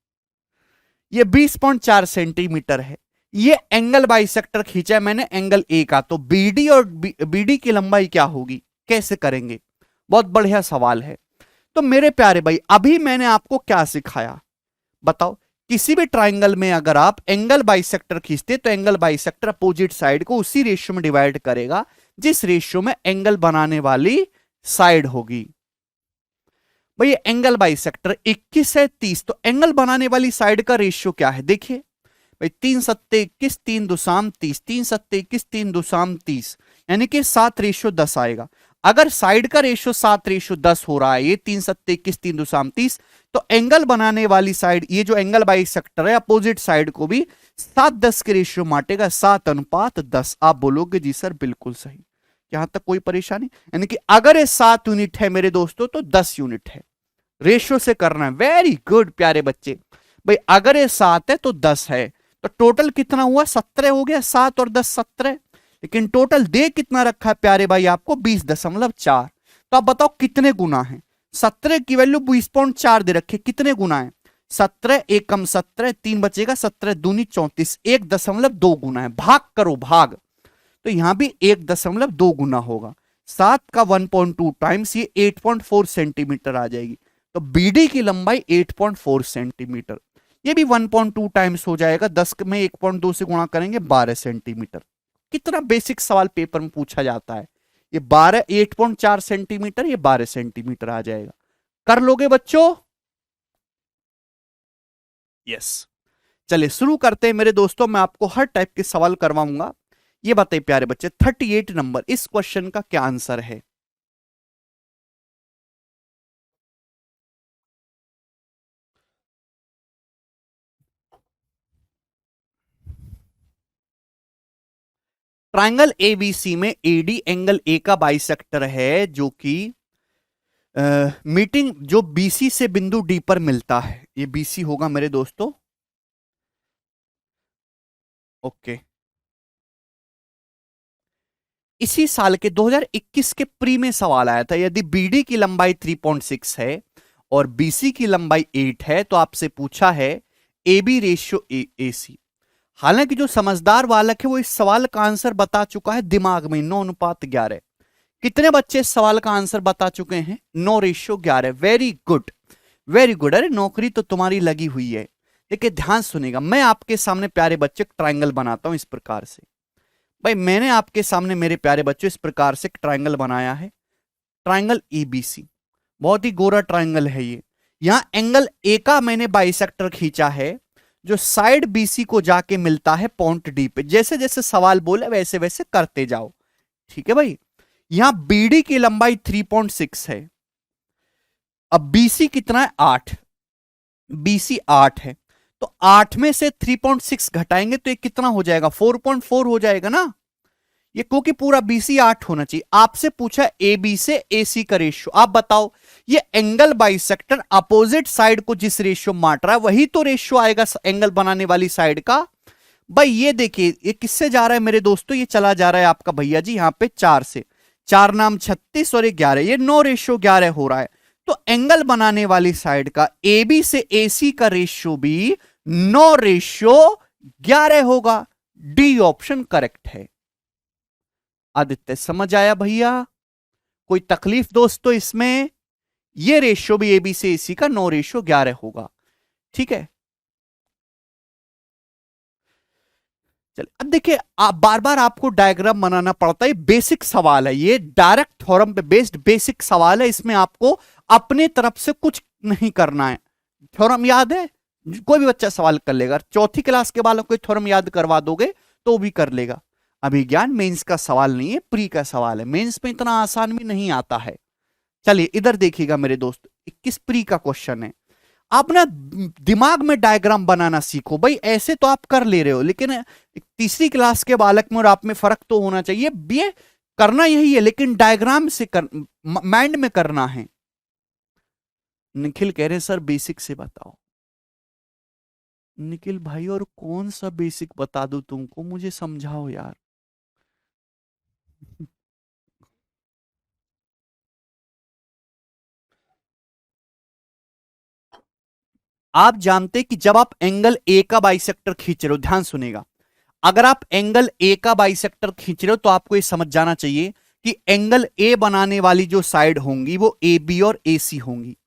ये 20.4 सेंटीमीटर है, ये एंगल बाइसेक्टर खींचा है मैंने एंगल ए का, तो बीडी और बीडी की लंबाई क्या होगी, कैसे करेंगे? बहुत बढ़िया सवाल है। तो मेरे प्यारे भाई अभी मैंने आपको क्या सिखाया बताओ? किसी भी ट्राइंगल में अगर आप एंगल बाइसेक्टर खींचते तो एंगल बाइसेक्टर अपोजिट साइड को उसी रेशियो में डिवाइड करेगा जिस रेशियो में एंगल बनाने वाली साइड होगी। भाई ये एंगल बाइसेक्टर 21 है, 30, तो एंगल बनाने वाली साइड का रेशियो क्या है देखिए भाई, 3 सत्ते 21, 3 दुसाम 30, 3 सत्ते 21, 3 दुसाम 30, यानी कि 7 रेशियो 10 आएगा। अगर साइड का रेशियो 7:10 हो रहा है, ये 3 7 21 3 2 30, तो एंगल बनाने वाली साइड, ये जो एंगल बाइसेक्टर है, अपोजिट साइड को भी 7:10 के रेशियो माटेगा, 7:10। आप बोलोगे जी सर बिल्कुल सही, यहां तक कोई परेशानी? यानी कि अगर ये 7 यूनिट है मेरे दोस्तों तो 10 यूनिट है, रेशियो से करना है। वेरी गुड प्यारे बच्चे। भाई अगर ये 7 है तो 10 है, तो टोटल कितना हुआ? 17 हो गया। 7 और 10 17, लेकिन टोटल दे कितना रखा है प्यारे भाई आपको? 20.4। तो आप बताओ कितने गुना है? 17 की वैल्यू 20.4 दे रखे, कितने गुना है? 17 एकम 17, 3 बचेगा, 17 दूनी 34, 1.2 गुना है। भाग करो भाग, तो यहां भी 1.2 गुना होगा। 7 का 1.2 टाइम्स ये 8.4 सेंटीमीटर आ जाएगी। तो बीडी की लंबाई 8.4 सेंटीमीटर, ये भी 1.2 टाइम्स हो जाएगा। 10 में 1.2 से गुणा करेंगे 12 सेंटीमीटर। कितना बेसिक सवाल पेपर में पूछा जाता है। ये 8.4 सेंटीमीटर, ये 12 सेंटीमीटर आ जाएगा। कर लोगे बच्चों? यस। चलिए शुरू करते हैं मेरे दोस्तों, मैं आपको हर टाइप के सवाल करवाऊंगा। ये बताइए प्यारे बच्चे, 38 नंबर इस क्वेश्चन का क्या आंसर है? ट्राइंगल एबीसी में एडी एंगल ए का बाइसेक्टर है, जो कि मीटिंग जो बीसी से बिंदु डी पर मिलता है। ये बीसी होगा मेरे दोस्तों। ओके। इसी साल के 2021 के प्री में सवाल आया था, यदि बीडी की लंबाई 3.6 है और बीसी की लंबाई 8 है, तो आपसे पूछा है ए बी रेशियो ए सी। हालांकि जो समझदार बालक है वो इस सवाल का आंसर बता चुका है दिमाग में, 9:11। कितने बच्चे इस सवाल का आंसर बता चुके हैं? 9:11। Very good, very good. अरे नौकरी तो तुम्हारी लगी हुई है। देखिए ध्यान सुनेगा, मैं आपके सामने प्यारे बच्चे ट्राइंगल बनाता हूं इस प्रकार से। भाई मैंने आपके सामने मेरे प्यारे बच्चों इस प्रकार से ट्राइंगल बनाया है, ट्राइंगल एबीसी। बहुत ही गोरा ट्राइंगल है ये। यहां एंगल ए का मैंने बाइसेक्टर खींचा है, जो साइड बीसी को जाके मिलता है पॉइंट डी पे। जैसे जैसे सवाल बोले वैसे वैसे करते जाओ, ठीक है भाई। यहां बीडी की लंबाई 3.6 है। अब बीसी कितना है? 8। बीसी 8 है, तो 8 में से 3.6 घटाएंगे तो ये कितना हो जाएगा? 4.4 हो जाएगा ना। ये क्योंकि पूरा बीसी 8 होना चाहिए। आपसे पूछा ए बी से ए सी का रेशियो, आप बताओ ये एंगल बाइसेक्टर अपोजिट साइड को जिस रेशियो मार रहा है वही तो रेशियो आएगा एंगल बनाने वाली साइड का। भाई ये देखिए, ये किससे जा रहा है मेरे दोस्तों? ये चला जा रहा है आपका भैया जी यहां पे 4 से। 4 नाम 36 और 11, ये 9:11 हो रहा है। तो एंगल बनाने वाली साइड का ए बी से ए सी का रेशियो भी 9:11 होगा। डी ऑप्शन करेक्ट है। आदित्य समझ आया भैया? कोई तकलीफ दोस्तों इसमें? ये रेशियो भी एबी से एसी का 9:11 होगा, ठीक है। चलिए अब देखिए, आप बार बार आपको डायग्राम बनाना पड़ता है, बेसिक सवाल है ये, डायरेक्ट थ्योरम पे बेस्ड बेसिक सवाल है। इसमें आपको अपने तरफ से कुछ नहीं करना है। थ्योरम याद है, कोई भी बच्चा सवाल कर लेगा। चौथी क्लास के बालों को थ्योरम याद करवा दोगे तो भी कर लेगा। अभिज्ञान मेंस का सवाल नहीं है, प्री का सवाल है। मेंस में इतना आसान भी नहीं आता है। चलिए इधर देखिएगा मेरे दोस्त, 21 प्री का क्वेश्चन है। आप ना दिमाग में डायग्राम बनाना सीखो भाई। ऐसे तो आप कर ले रहे हो, लेकिन तीसरी क्लास के बालक में और आप में फर्क तो होना चाहिए। ये करना यही है, लेकिन डायग्राम से माइंड में करना है। निखिल कह रहे सर बेसिक से बताओ। निखिल भाई और कौन सा बेसिक बता दूं तुमको, मुझे समझाओ यार। आप जानते कि जब आप एंगल ए का बाइसेक्टर खींच रहे हो, ध्यान सुनेगा, अगर आप एंगल ए का बाइसेक्टर खींच रहे हो तो आपको ये समझ जाना चाहिए कि एंगल ए बनाने वाली जो साइड होंगी वो ए बी और ए सी होंगी।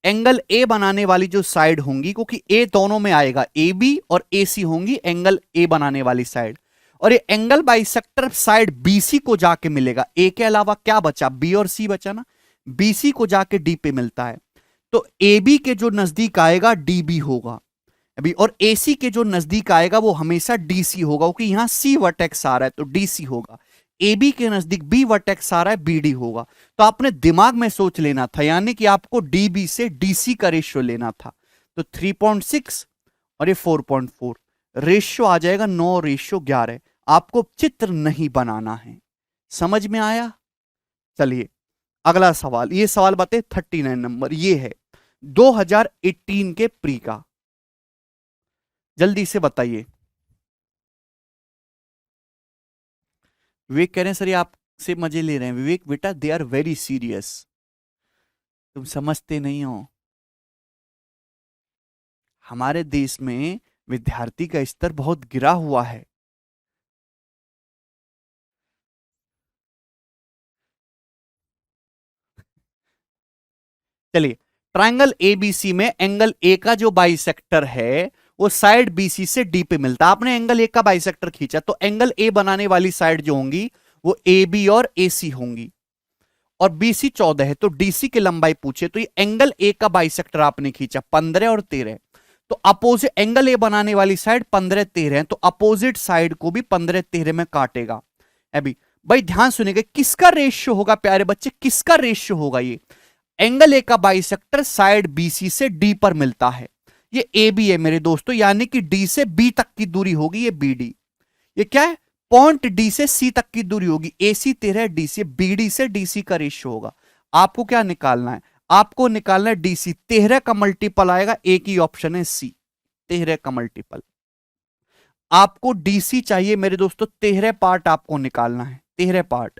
एंगल ए बनाने वाली जो साइड होंगी, क्योंकि ए दोनों में आएगा, ए बी और ए सी होंगी एंगल ए बनाने वाली साइड। और ये एंगल बाइसेक्टर साइड बीसी को जाके मिलेगा। ए के अलावा क्या बचा? बी और सी बचा ना। बीसी को जाके डी पे मिलता है, तो ए बी के जो नजदीक आएगा डी बी होगा अभी, और एसी के जो नजदीक आएगा वो हमेशा डीसी होगा, क्योंकि यहां सी वर्टेक्स आ रहा है तो डीसी होगा। ए बी के नजदीक बी वर्टेक्स आ रहा है, बी डी होगा। तो आपने दिमाग में सोच लेना था, यानी कि आपको डी बी से डी सी का रेशियो लेना था। तो 3.6 और ये 4.4, रेशियो आ जाएगा 9:11। आपको चित्र नहीं बनाना है। समझ में आया? चलिए अगला सवाल, ये सवाल बताए 39 नंबर, ये है 2018 के प्री का। जल्दी से बताइए। विवेक कह रहे हैं सर ये आपसे मजे ले रहे हैं। विवेक बेटा दे आर वेरी सीरियस, तुम समझते नहीं हो। हमारे देश में विद्यार्थी का स्तर बहुत गिरा हुआ है। चलिए, ट्रायंगल एबीसी में एंगल ए का जो बाइसेक्टर है वो साइड बीसी से डी पे मिलता है। आपने एंगल ए का बाइसेक्टर खींचा तो एंगल ए बनाने वाली साइड जो होंगी वो ए बी और ए सी होंगी, और बीसी 14 है तो डीसी की लंबाई पूछे तो ये एंगल ए का बाइसेक्टर आपने खींचा 15 और 13, तो अपोजिट एंगल ए बनाने वाली साइड 15-13 है, तो अपोजिट साइड को भी 15-13 में काटेगा। अभी भाई ध्यान सुनिएगा, किसका रेशियो होगा प्यारे बच्चे, किसका रेशियो होगा? ये एंगल ए का बाइसेक्टर साइड बीसी से डी पर मिलता है, ये ए बी है मेरे दोस्तों, यानी कि डी से बी तक की दूरी होगी ये बी डी। ये क्या है? पॉइंट डी से सी तक की दूरी होगी, ए सी 13 डी से, बी डी से डी सी का रेशियो होगा। आपको क्या निकालना है? आपको निकालना है डी सी। 13 का मल्टीपल आएगा, एक ही ऑप्शन है सी, 13 का मल्टीपल। आपको डीसी चाहिए मेरे दोस्तों, 13 पार्ट आपको निकालना है, 13 पार्ट।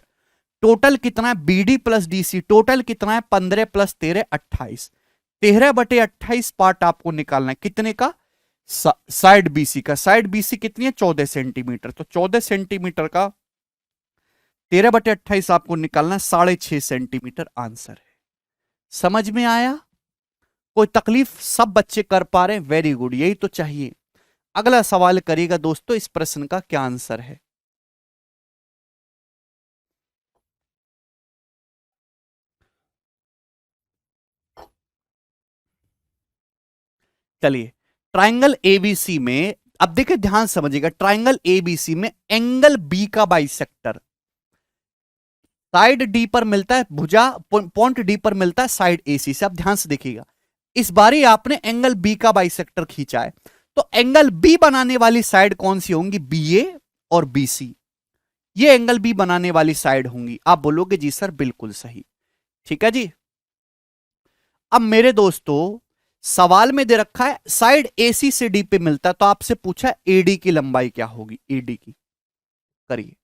टोटल कितना है? बीडी प्लस डीसी टोटल कितना है? 15 प्लस 13 28, 13/28 पार्ट आपको निकालना है। कितने का? साइड बीसी का। साइड बीसी कितनी है? 14 सेंटीमीटर। तो 14 सेंटीमीटर का 13/28 आपको निकालना है, 6.5 सेंटीमीटर आंसर है। समझ में आया? कोई तकलीफ? सब बच्चे कर पा रहे हैं, वेरी गुड, यही तो चाहिए। अगला सवाल करिएगा दोस्तों, इस प्रश्न का क्या आंसर है? चलिए, ट्राइंगल एबीसी में अब देखिए ध्यान समझिएगा, ट्राइंगल एबीसी में एंगल बी का बाइसेक्टर साइड डी पर मिलता है, भुजा पॉइंट डी पर मिलता है साइड एसी से। अब ध्यान से देखिएगा, इस बारी आपने एंगल बी का बाइसेक्टर खींचा है, तो एंगल बी बनाने वाली साइड कौन सी होंगी? बी ए और बी सी, ये एंगल बी बनाने वाली साइड होंगी। आप बोलोगे जी सर बिल्कुल सही, ठीक है जी। अब मेरे दोस्तों सवाल में दे रखा है साइड एसी से डी पे मिलता है, तो आपसे पूछा है एडी की लंबाई क्या होगी, एडी की। करिए,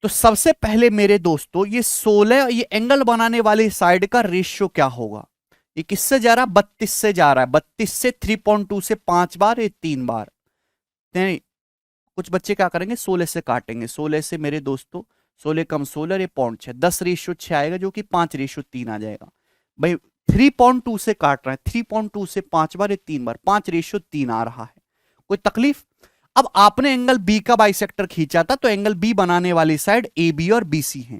तो सबसे पहले मेरे दोस्तों ये 16, ये एंगल बनाने वाली साइड का रेशियो क्या होगा? ये किससे जा रहा है? 32 से जा रहा है। 32 से 3.2 से 5 बार, ये 3 बार। नहीं, कुछ बच्चे क्या करेंगे 16 से काटेंगे। 16 से मेरे दोस्तों 16 कम 16, ये 0.6, 10:6 आएगा, जो कि 5:3 आ जाएगा। भाई 3.2 से काट रहा है, 3.2 से 5 बार, ये 3 बार, 5:3 आ रहा है। कोई तकलीफ? अब आपने एंगल बी का बाइसेक्टर खींचा था, तो एंगल बी बनाने वाली साइड ए बी और बी सी है।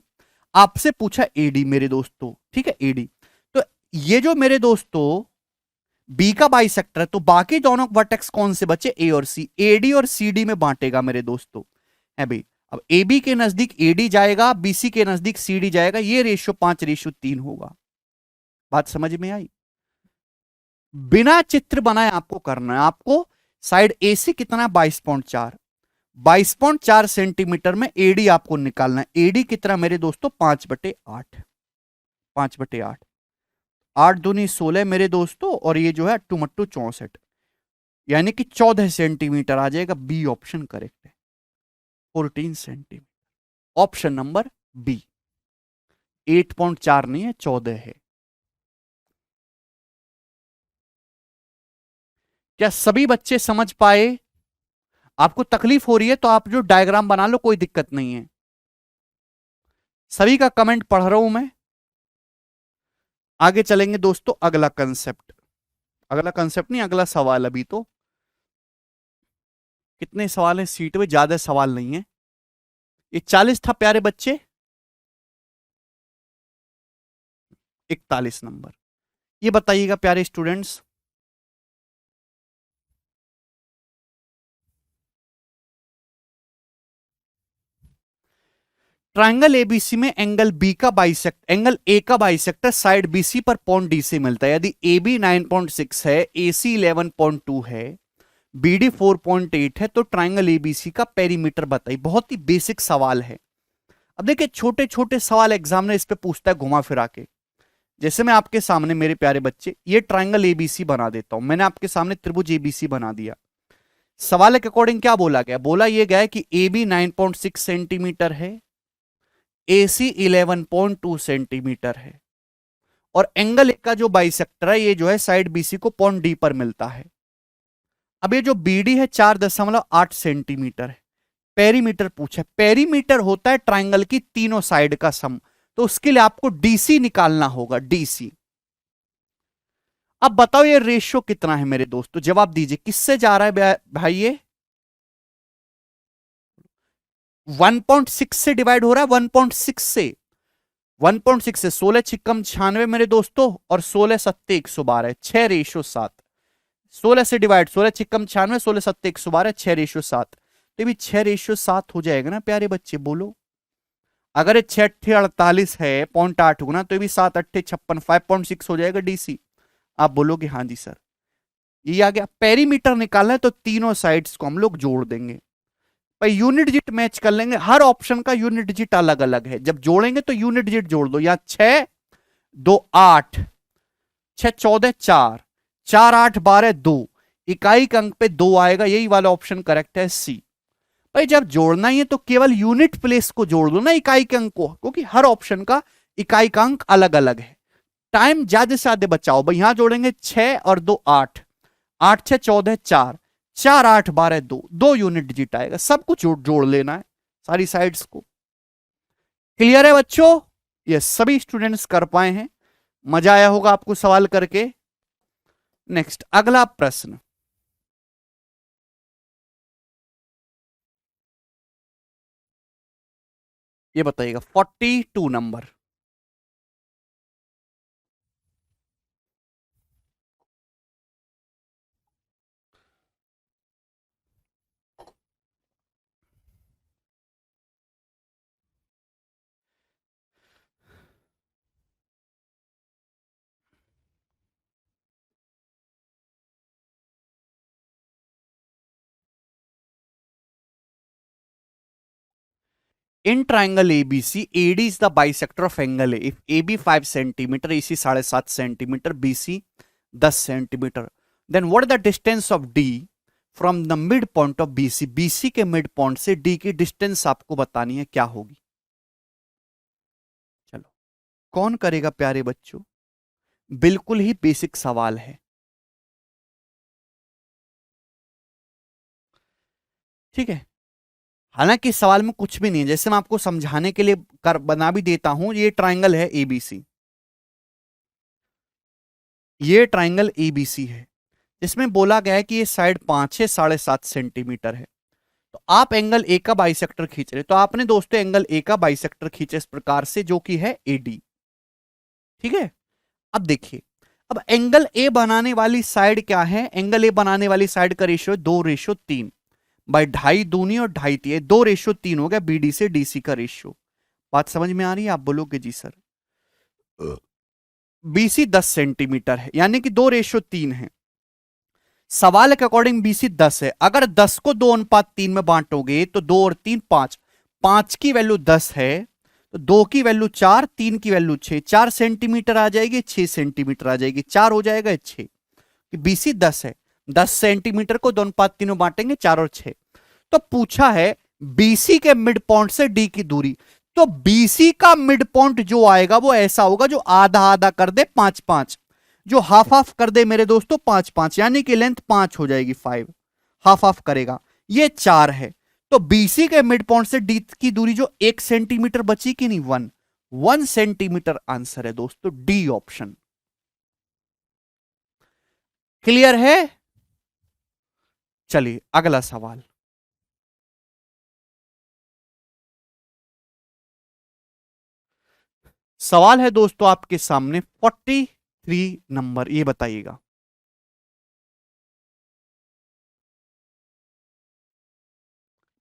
आपसे पूछा एडी मेरे दोस्तों, ठीक है एडी। तो ये जो मेरे दोस्तों बी का बाइसेक्टर है, तो बाकी दोनों वर्टेक्स कौन से बचे? ए और सी। एडी और सीडी में बांटेगा मेरे दोस्तों, है भाई। अब ए बी के नजदीक एडी जाएगा, बीसी के नजदीक सीडी जाएगा, ये रेशियो 5:3 होगा। बात समझ में आई? बिना चित्र बनाए आपको करना है। आपको साइड एसी कितना? 22.4, 22.4 सेंटीमीटर में एडी आपको निकालना है। एडी कितना मेरे दोस्तों? 5/8, 5/8, 8×2 = 16 मेरे दोस्तों, और ये जो है 2×2 = 64, यानी कि 14 सेंटीमीटर आ जाएगा। बी ऑप्शन करेक्ट है, 14 सेंटीमीटर। ऑप्शन नंबर बी, 8.4 नहीं है, 14 है। क्या सभी बच्चे समझ पाए? आपको तकलीफ हो रही है तो आप जो डायग्राम बना लो, कोई दिक्कत नहीं है। सभी का कमेंट पढ़ रहा हूं मैं। आगे चलेंगे दोस्तों, अगला कंसेप्ट, अगला कंसेप्ट नहीं, अगला सवाल। अभी तो कितने सवाल हैं सीट में? ज्यादा सवाल नहीं है, ये 40 था प्यारे बच्चे, 41 नंबर। ये बताइएगा प्यारे स्टूडेंट्स, ट्राइंगल एबीसी में एंगल बी का बाइसेक्टर, एंगल ए का बाइसेक्टर साइड बीसी पर पॉइंट डी से मिलता है। यदि ए बी 9.6 है, ए सी 11.2 है, बी डी 4.8 है, तो ट्राइंगल एबीसी का पेरीमीटर बताइए। बहुत ही बेसिक सवाल है। अब देखिए छोटे छोटे सवाल एग्जामिनर इस पे पूछता है घुमा फिरा के। जैसे मैं आपके सामने मेरे प्यारे बच्चे ये ट्राइंगल एबीसी बना देता हूं, मैंने आपके सामने त्रिभुज एबीसी बना दिया। सवाल के अकॉर्डिंग क्या बोला गया? बोला यह गया है कि ए बी 9.6 सेंटीमीटर है, ए सी 11.2 सेंटीमीटर है, और एंगल का जो बाइसेक्टर है ये जो है साइड बीसी को पॉइंट डी पर मिलता है। अब ये जो बीडी है 4.8 सेंटीमीटर है। पेरीमीटर पूछा, पेरीमीटर होता है ट्राइंगल की तीनों साइड का सम, तो उसके लिए आपको डीसी निकालना होगा, डीसी। अब बताओ ये रेशियो कितना है मेरे दोस्तों, जवाब दीजिए। किससे जा रहा है भाई? ये 1.6 से डिवाइड हो रहा है, 1.6 से, 1.6 से 16 छिक्कम 96 मेरे दोस्तों, और 16 सत्ते 112, 6:7। 16 से डिवाइड, 16 छिक्कम 96, 16 सत्ते 112, 6:7। तो भी 6:7 हो जाएगा ना प्यारे बच्चे, बोलो। अगर ये 6 × 8 = 48 है, 0.8 गुना, तो ये भी 7 × 8 = 56, 5.6 हो जाएगा डीसी। आप बोलोगे हाँ जी सर। ये आ गया। पेरीमीटर निकालना है तो तीनों साइड्स को हम लोग जोड़ देंगे भाई, यूनिट डिजिट मैच कर लेंगे। हर ऑप्शन का यूनिट डिजिट अलग अलग है, जब जोड़ेंगे तो यूनिट डिजिट जोड़ दो। यहां 6 2 8, 6 14 4, 4 8 12 2, इकाई का अंक पे 2 आएगा, यही वाला ऑप्शन करेक्ट है, सी। भाई जब जोड़ना ही है तो केवल यूनिट प्लेस को जोड़ दो ना, इकाई के अंक को, क्योंकि हर ऑप्शन का इकाई का अंक अलग अलग है। टाइम ज्यादा से ज्यादा बचाओ भाई। यहां जोड़ेंगे 6 और 2 8, 8 6 14 4, 4 8 12 2, 2 यूनिट डिजिट आएगा। सब कुछ जोड़ लेना है, सारी साइड्स को। क्लियर है बच्चों? ये सभी स्टूडेंट्स कर पाए हैं। मजा आया होगा आपको सवाल करके। नेक्स्ट अगला प्रश्न, ये बताइएगा 42 number. In triangle ABC, AD is the bisector of angle A. If A B 5 centimetre, AC 7.5 centimetre, BC 10 centimetre, then what is the distance of D from the mid point of BC. BC के mid point से D की distance आपको बतानी है, क्या होगी? चलो कौन करेगा प्यारे बच्चों? बिल्कुल ही बेसिक सवाल है, ठीक है। हालांकि इस सवाल में कुछ भी नहीं है, जैसे मैं आपको समझाने के लिए कर बना भी देता हूं। ये ट्राइंगल है एबीसी, ये ट्राइंगल एबीसी है, इसमें बोला गया है कि ये साइड 5 है, 7.5 सेंटीमीटर है। तो आप एंगल ए का बाइसेक्टर खींच रहे, तो आपने दोस्तों एंगल ए का बाइसेक्टर खींचा इस प्रकार से, जो कि है एडी, ठीक है। अब देखिए, अब एंगल ए बनाने वाली साइड क्या है? एंगल ए बनाने वाली साइड का रेशियो 2:3, बाई 2.5 दूनी और 2.5 तीय, 2:3 हो गया बीडी से डीसी का रेशियो। बात समझ में आ रही है? आप बोलोगे जी सर। बीसी 10 सेंटीमीटर है, यानी कि 2:3 है। सवाल के अकॉर्डिंग बीसी 10 है। अगर 10 को 2:3 में बांटोगे तो 2 और 3 5, 5 की वैल्यू 10 है, तो 2 की वैल्यू 4, 3 की वैल्यू 6, 4 सेंटीमीटर आ जाएगी, 6 सेंटीमीटर आ जाएगी, 4 हो जाएगा 6। बीसी 10 है, 10 सेंटीमीटर को 2:3 में बांटेंगे, 4 और 6। तो पूछा है बीसी के मिड पॉइंट से डी की दूरी। तो बीसी का मिड पॉइंट जो आएगा वो ऐसा होगा जो आधा आधा कर दे 5 5, जो हाफ हाफ कर दे मेरे दोस्तों 5 5, यानी कि लेंथ 5 हो जाएगी, 5 हाफ हाफ करेगा, ये 4 है। तो बीसी के मिड पॉइंट से डी की दूरी जो 1 सेंटीमीटर बची कि नहीं, 1 सेंटीमीटर आंसर है दोस्तों, डी ऑप्शन। क्लियर है? चलिए अगला सवाल। सवाल है दोस्तों आपके सामने 43 नंबर, ये बताइएगा।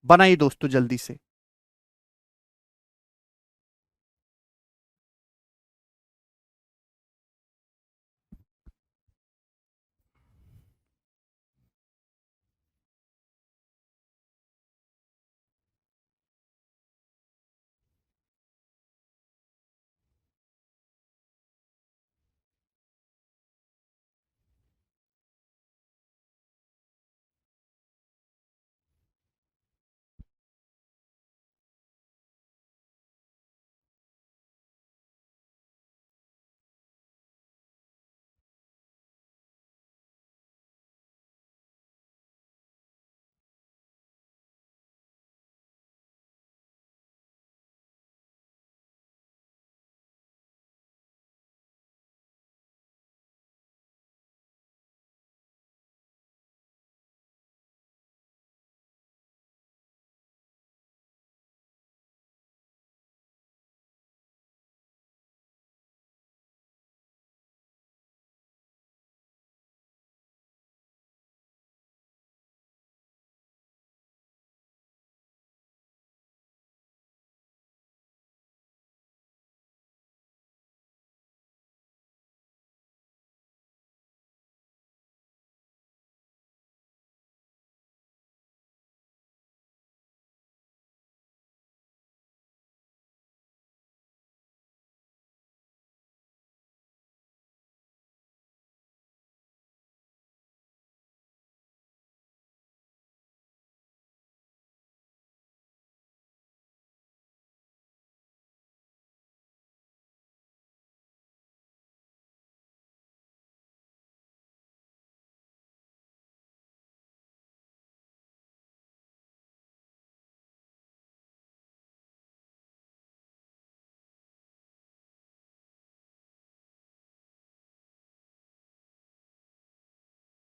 बनाइए दोस्तों जल्दी से।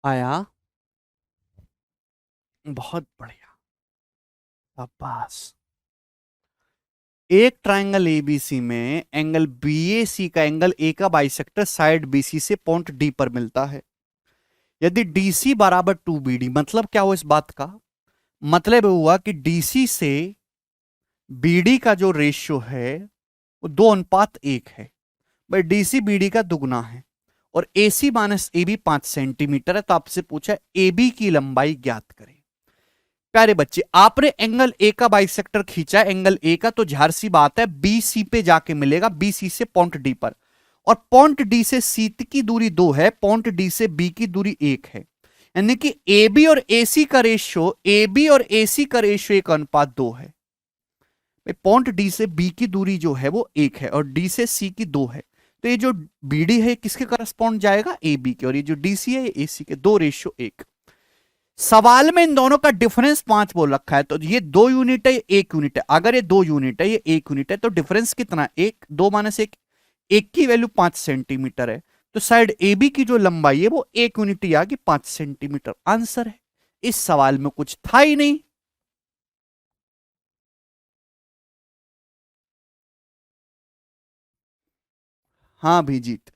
आया, बहुत बढ़िया, शाबाश। एक ट्रायंगल एबीसी में एंगल बीएसी का एंगल ए का बाइसेक्टर साइड बीसी से पॉइंट डी पर मिलता है। यदि डीसी बराबर 2BD, मतलब क्या हुआ इस बात का? मतलब हुआ कि डीसी से बीडी का जो रेशियो है वो 2:1 है। भाई डीसी बीडी का दुगना है और AC minus A B 5 centimetre है। तो आपसे पूछा ए बी की लंबाई ज्ञात करें। प्यारे बच्चे, आपने एंगल ए का बाइसेक्टर खींचा, एंगल ए का, तो झार सी बात है बी सी पे जाके मिलेगा, बी सी से पॉइंट डी पर। और पॉइंट डी से सी की दूरी 2 है, पॉइंट डी से बी की दूरी 1 है। यानी कि ए बी और ए सी का रेशियो, ए बी और ए सी का रेशियो 1:2 है। पॉइंट डी से बी की दूरी जो है वो 1 है और डी से सी की 2 है। तो ये जो बीडी है किसके करस्पॉन्ड जाएगा? ए बी के। और ये जो डीसी है ए सी के। 2:1। सवाल में इन दोनों का डिफरेंस 5 बोल रखा है, तो ये 2 यूनिट है, 1 यूनिट है। अगर ये 2 यूनिट है, ये 1 यूनिट है, तो डिफरेंस कितना? 1। 2 माइनस 1, 1 की वैल्यू 5 सेंटीमीटर है। तो साइड ए बी की जो लंबाई है वो 1 यूनिट ही आ गई, 5 सेंटीमीटर। आंसर है। इस सवाल में कुछ था ही नहीं। हाँ भी जीत।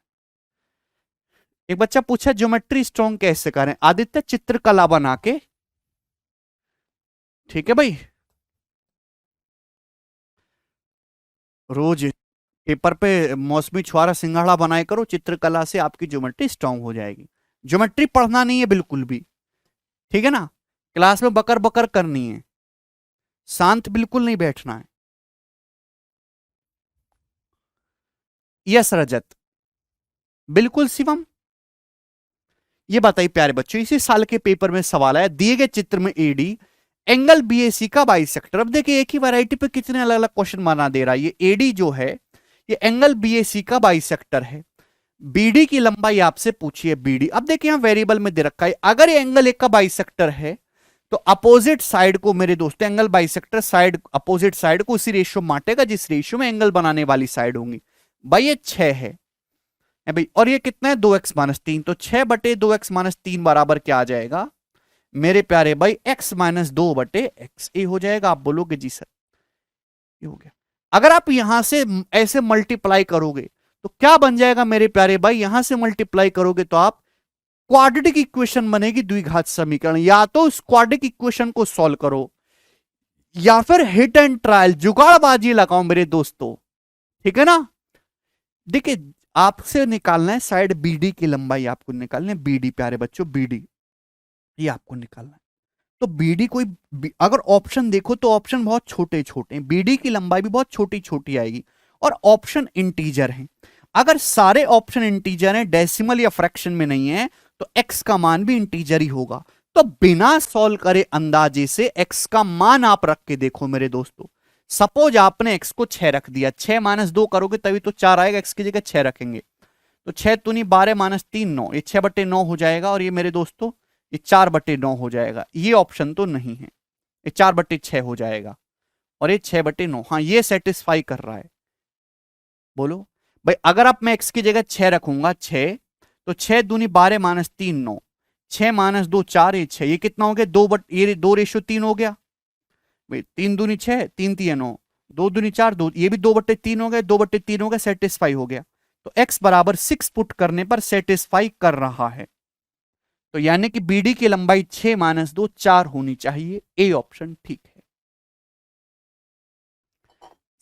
एक बच्चा पूछा ज्योमेट्री स्ट्रॉन्ग कैसे करें? आदित्य, चित्रकला बना के। ठीक है भाई, रोज पेपर पे मौसमी छुआरा सिंघाड़ा बनाए करो, चित्रकला से आपकी ज्योमेट्री स्ट्रांग हो जाएगी। ज्योमेट्री पढ़ना नहीं है बिल्कुल भी, ठीक है ना? क्लास में बकर बकर करनी है, शांत बिल्कुल नहीं बैठना है। यस रजत, बिल्कुल शिवम। ये बताइए प्यारे बच्चों, इसी साल के पेपर में सवाल आया, दिए गए चित्र में एडी एंगल बीएसी का बाइसेक्टर। अब देखिए एक ही वैरायटी पे कितने अलग अलग क्वेश्चन बना दे रहा है। ये एडी जो है ये एंगल बीएसी का बाइसेक्टर है। बीडी की लंबाई आपसे पूछी है, बीडी। अब देखिए यहां वेरिएबल में दे रखा है, अगर ये एंगल एक का बाइसेक्टर है तो अपोजिट साइड को मेरे दोस्तों, angle bisector side opposite side को उसी रेशियो में बांटेगा जिस रेशियो में एंगल बनाने वाली साइड होंगी। भाई ये 6 है भाई, और ये कितना है? 2x-3। तो 6/2x-3 बराबर क्या आ जाएगा मेरे प्यारे भाई? x-2/x। ये हो जाएगा। आप बोलोगे जी सर ये हो गया। अगर आप यहां से ऐसे मल्टीप्लाई करोगे तो क्या बन जाएगा मेरे प्यारे भाई? यहां से मल्टीप्लाई करोगे तो आप क्वाड्रेटिक इक्वेशन बनेगी, द्विघात समीकरण। या तो इस क्वाड्रेटिक इक्वेशन को सॉल्व करो या फिर हिट एंड ट्रायल, जुगाड़बाजी लगाओ मेरे दोस्तों, ठीक है ना? देखिए आपसे निकालना है साइड बीडी की लंबाई, आपको निकालना है बीडी प्यारे बच्चों, बीडी ये आपको निकालना है। तो बीडी कोई अगर ऑप्शन देखो तो ऑप्शन बहुत छोटे छोटे हैं, बीडी की लंबाई भी बहुत छोटी छोटी आएगी और ऑप्शन इंटीजर हैं। अगर सारे ऑप्शन इंटीजर हैं, डेसिमल या फ्रैक्शन में नहीं है, तो एक्स का मान भी इंटीजर ही होगा। तो बिना सॉल्व करे अंदाजे से एक्स का मान आप रख के देखो मेरे दोस्तों। सपोज आपने एक्स को 6 रख दिया, 6-2 करोगे तभी तो 4 आएगा, एक्स की जगह 6 रखेंगे तो 6 तो नहीं, 12-3 9, ये 6/9 हो जाएगा। और ये मेरे दोस्तों ये 4/9 हो जाएगा। ये ऑप्शन तो नहीं है, ये 4/6 हो जाएगा और ये 6/9। हाँ ये सेटिस्फाई कर रहा है। बोलो भाई, अगर आप मैं एक्स की जगह 6 रखूंगा, 6 तो 6 दूनी 12-3 9, 6-2 4, ये 6, ये कितना हो गया? ये 2:3 हो गया भाई। 3 दूनी 6, 3 9, 2 दूनी 4, 2, ये भी 2/3 हो गया, 2/3 हो गया, सेटिस्फाई हो गया। तो x बराबर 6 पुट करने पर सेटिस्फाई कर रहा है। तो यानी कि बीडी की लंबाई 6-2 4 होनी चाहिए। ए ऑप्शन ठीक है।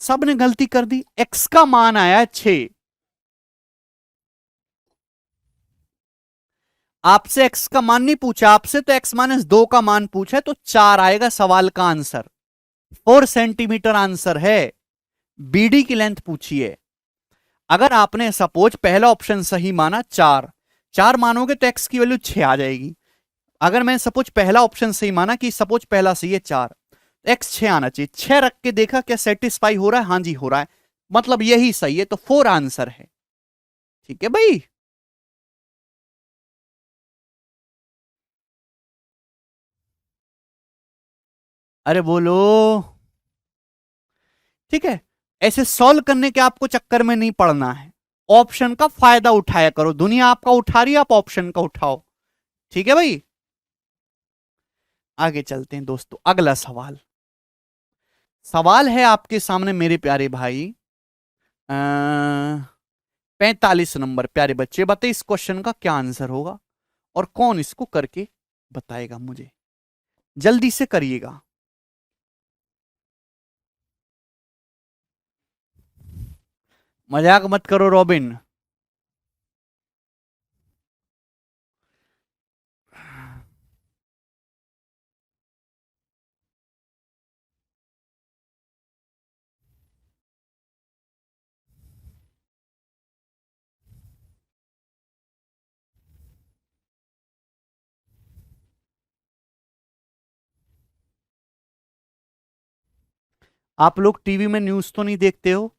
सब ने गलती कर दी, x का मान आया 6, आपसे x का मान नहीं पूछा, आपसे तो x-2 का मान पूछा है, तो 4 आएगा सवाल का आंसर। 4 सेंटीमीटर आंसर है। बीडी की लेंथ पूछी है। अगर आपने सपोज पहला ऑप्शन सही माना, 4 4 मानोगे तो x की वैल्यू 6 आ जाएगी। अगर मैं सपोज पहला ऑप्शन सही माना कि सपोज पहला सही है 4, तो x 6 आना चाहिए। 6 रख के देखा क्या सेटिस्फाई हो रहा है? हाँ जी हो रहा है, मतलब यही सही है। तो 4 आंसर है। ठीक है भाई। अरे बोलो। ठीक है, ऐसे सॉल्व करने के आपको चक्कर में नहीं पड़ना है, ऑप्शन का फायदा उठाया करो। दुनिया आपका उठा रही है, आप ऑप्शन का उठाओ। ठीक है भाई, आगे चलते हैं दोस्तों। अगला सवाल, सवाल है आपके सामने मेरे प्यारे भाई, 45 नंबर। प्यारे बच्चे बताइए इस क्वेश्चन का क्या आंसर होगा और कौन इसको करके बताएगा मुझे, जल्दी से करिएगा। मजाक मत करो रॉबिन। आप लोग टीवी में न्यूज तो नहीं देखते हो?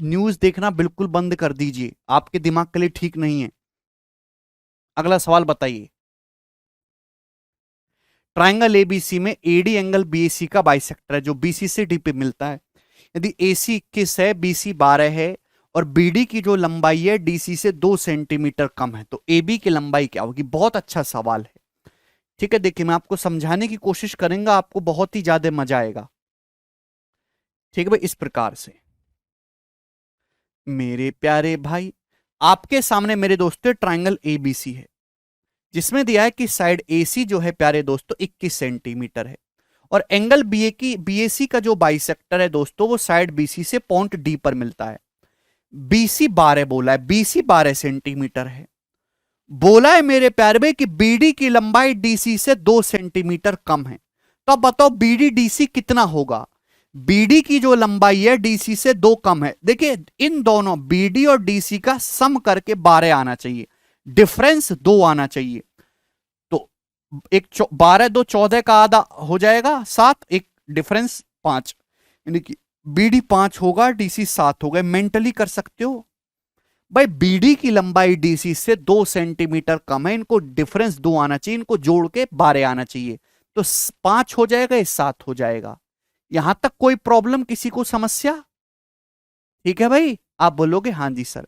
न्यूज देखना बिल्कुल बंद कर दीजिए, आपके दिमाग के लिए ठीक नहीं है। अगला सवाल बताइए। ट्राइंगल एबीसी में एडी एंगल बीएसी का बाइसेक्टर है जो बीसी से डी पे मिलता है। यदि एसी 21 है, बीसी 12 है और बीडी की जो लंबाई है डीसी से 2 सेंटीमीटर कम है, तो एबी की लंबाई क्या होगी? बहुत अच्छा सवाल है। ठीक है, देखिए मैं आपको समझाने की कोशिश करूंगा, आपको बहुत ही ज्यादा मजा आएगा। ठीक है भाई, इस प्रकार से मेरे प्यारे भाई, आपके सामने मेरे दोस्तों ट्राइंगल एबीसी है जिसमें दिया है कि साइड एसी जो है प्यारे दोस्तों 21 सेंटीमीटर है और एंगल बीएसी का जो बाइसेक्टर है दोस्तों वो साइड बीसी से पॉइंट डी पर मिलता है। बीसी 12 बोला है, बीसी 12 सेंटीमीटर है। बोला है मेरे प्यारे भाई कि बीडी की लंबाई डीसी से 2 सेंटीमीटर कम है। तो अब बताओ बीडी डीसी कितना होगा? बीडी की जो लंबाई है डीसी से 2 कम है। देखिए इन दोनों बीडी और डीसी का सम करके 12 आना चाहिए, डिफरेंस 2 आना चाहिए। तो एक 12 2 14 का आधा हो जाएगा 7, एक डिफरेंस 5, यानी कि बीडी 5 होगा, डीसी 7 होगा। मेंटली कर सकते हो भाई, बीडी की लंबाई डीसी से 2 सेंटीमीटर कम है, इनको डिफरेंस 2 आना चाहिए, इनको जोड़ के 12 आना चाहिए। तो 5 हो जाएगा, ये 7 हो जाएगा। यहां तक कोई प्रॉब्लम, किसी को समस्या? ठीक है भाई, आप बोलोगे हाँ जी सर।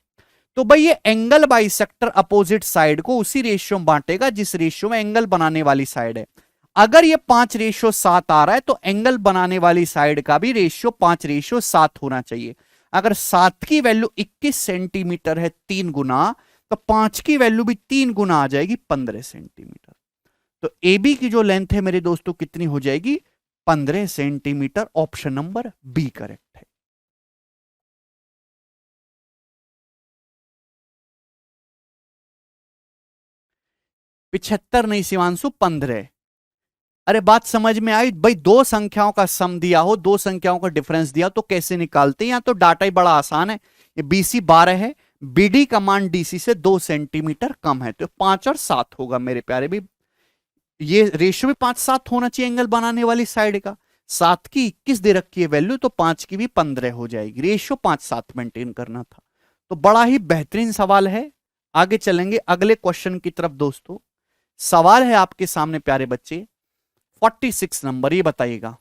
तो भाई ये एंगल बाइसेक्टर अपोजिट साइड को उसी रेशियो में बांटेगा जिस रेशियो में एंगल बनाने वाली साइड है। अगर ये 5:7 आ रहा है तो एंगल बनाने वाली साइड का भी रेशियो 5:7 होना चाहिए। अगर 7 की वैल्यू 21 सेंटीमीटर है 3 गुना, तो 5 की वैल्यू भी 3 गुना आ जाएगी 15 सेंटीमीटर। तो ए बी की जो लेंथ है मेरे दोस्तों कितनी हो जाएगी? 15 centimetre. Option number B correct है। 75 नहीं शिवांशु, 15। अरे बात समझ में आई भाई, दो संख्याओं का सम दिया हो, दो संख्याओं का डिफरेंस दिया तो कैसे निकालते हैं? यहां तो डाटा ही बड़ा आसान है। ये बीसी 12 है, बीडी का मान डीसी से 2 सेंटीमीटर कम है, तो 5 और 7 होगा मेरे प्यारे भी। ये रेशियो भी 5:7 होना चाहिए एंगल बनाने वाली साइड का। 7 की 21 दे रखी है वैल्यू, तो 5 की भी 15 हो जाएगी। रेशियो 5:7 मेंटेन करना था। तो बड़ा ही बेहतरीन सवाल है। आगे चलेंगे अगले क्वेश्चन की तरफ दोस्तों। सवाल है आपके सामने प्यारे बच्चे 46 नंबर, ये बताइएगा।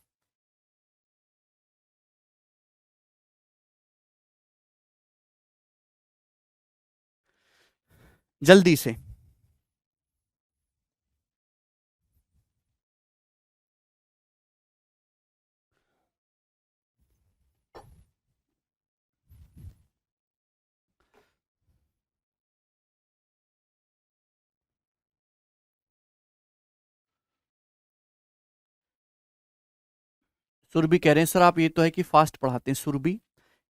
जल्दी से। सुरभि कह रहे हैं सर आप ये तो है कि फास्ट पढ़ाते हैं। सुरभि,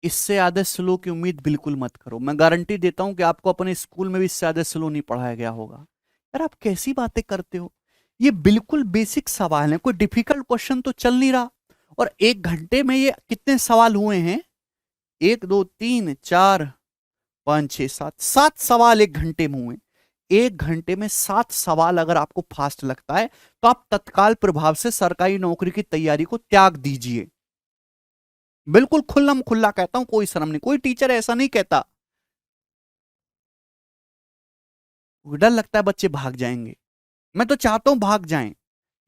इससे ज्यादा स्लो की उम्मीद बिल्कुल मत करो। मैं गारंटी देता हूं कि आपको अपने स्कूल में भी इससे ज्यादा स्लो नहीं पढ़ाया गया होगा। यार आप कैसी बातें करते हो, ये बिल्कुल बेसिक सवाल है, कोई डिफिकल्ट क्वेश्चन तो चल नहीं रहा। और 1 घंटे में ये कितने सवाल हुए हैं? 1 2 3 4 5 6 7, 7 सवाल 1 घंटे में हुए। 1 घंटे में 7 सवाल अगर आपको फास्ट लगता है तो आप तत्काल प्रभाव से सरकारी नौकरी की तैयारी को त्याग दीजिए। बिल्कुल खुल्लम खुल्ला कहता हूं, कोई शर्म नहीं, कोई टीचर ऐसा नहीं कहता। डर लगता है बच्चे भाग जाएंगे, मैं तो चाहता हूं भाग जाएं।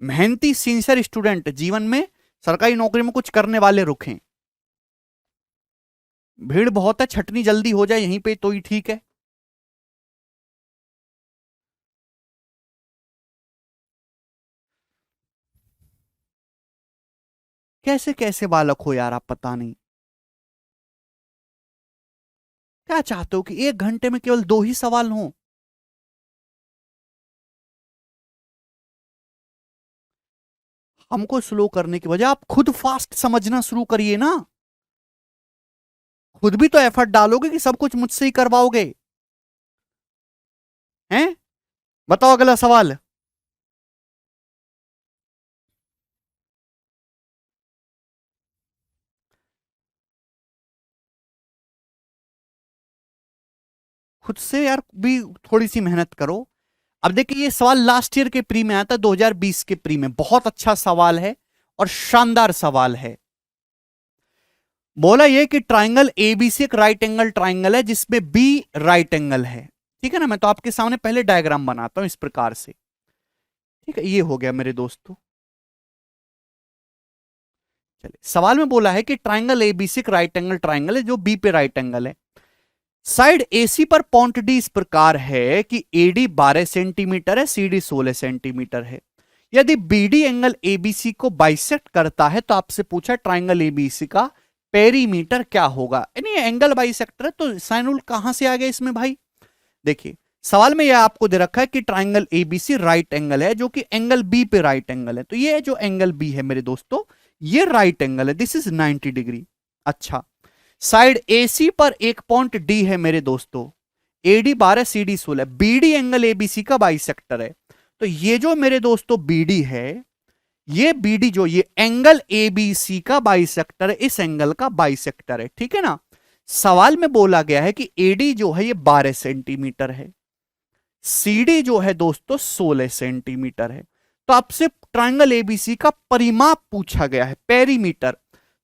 मेहनती सिंसियर स्टूडेंट जीवन में सरकारी नौकरी में कुछ करने वाले रुकें। भीड़ बहुत है, छटनी जल्दी हो जाए यहीं पे तो ही ठीक है। कैसे कैसे बालक हो यार आप, पता नहीं क्या चाहते हो कि 1 घंटे में केवल 2 ही सवाल हों? हमको स्लो करने की बजाय आप खुद फास्ट समझना शुरू करिए ना। खुद भी तो एफर्ट डालोगे कि सब कुछ मुझसे ही करवाओगे? हैं? बताओ अगला सवाल। खुद से यार भी थोड़ी सी मेहनत करो। अब देखिए ये सवाल लास्ट ईयर के प्री में आया था, 2020 के प्री में। बहुत अच्छा सवाल है और शानदार सवाल है। बोला ये कि ट्राइंगल एबीसी एक राइट एंगल ट्राइंगल है जिसमें बी राइट एंगल है। ठीक है ना, मैं तो आपके सामने पहले डायग्राम बनाता हूं इस प्रकार से। ठीक है, ये हो गया मेरे दोस्तों। चलिए, सवाल में बोला है कि ट्राइंगल एबीसी एक राइट एंगल ट्राइंगल है जो बी पे राइट एंगल है। साइड एसी पर पॉइंट डी इस प्रकार है कि एडी 12 सेंटीमीटर है, सीडी 16 सेंटीमीटर है। यदि बीडी एंगल एबीसी को बाइसेक्ट करता है तो आपसे पूछा ट्राइंगल एबीसी का पेरीमीटर क्या होगा। यानी एंगल बाइसेक्टर है तो साइन रूल कहां से आ गया इसमें भाई? देखिए सवाल में यह आपको दे रखा है कि ट्राइंगल एबीसी राइट एंगल है जो कि एंगल बी पे राइट एंगल है। तो ये जो एंगल बी है मेरे दोस्तों, ये राइट एंगल है, दिस इज 90 डिग्री। अच्छा, साइड एसी पर एक पॉइंट डी है मेरे दोस्तों, AD 12 CD 16, BD angle ABC का बाइसेक्टर है। तो ये जो मेरे दोस्तों बीडी है, ये बीडी जो ये एंगल एबीसी का बाइसेक्टर है, इस एंगल का बाइसेक्टर है। ठीक है ना। सवाल में बोला गया है कि एडी जो है ये 12 सेंटीमीटर है, सीडी जो है दोस्तों 16 सेंटीमीटर है। तो आपसे ट्राइंगल एबीसी का परिमाप पूछा गया है, पेरीमीटर।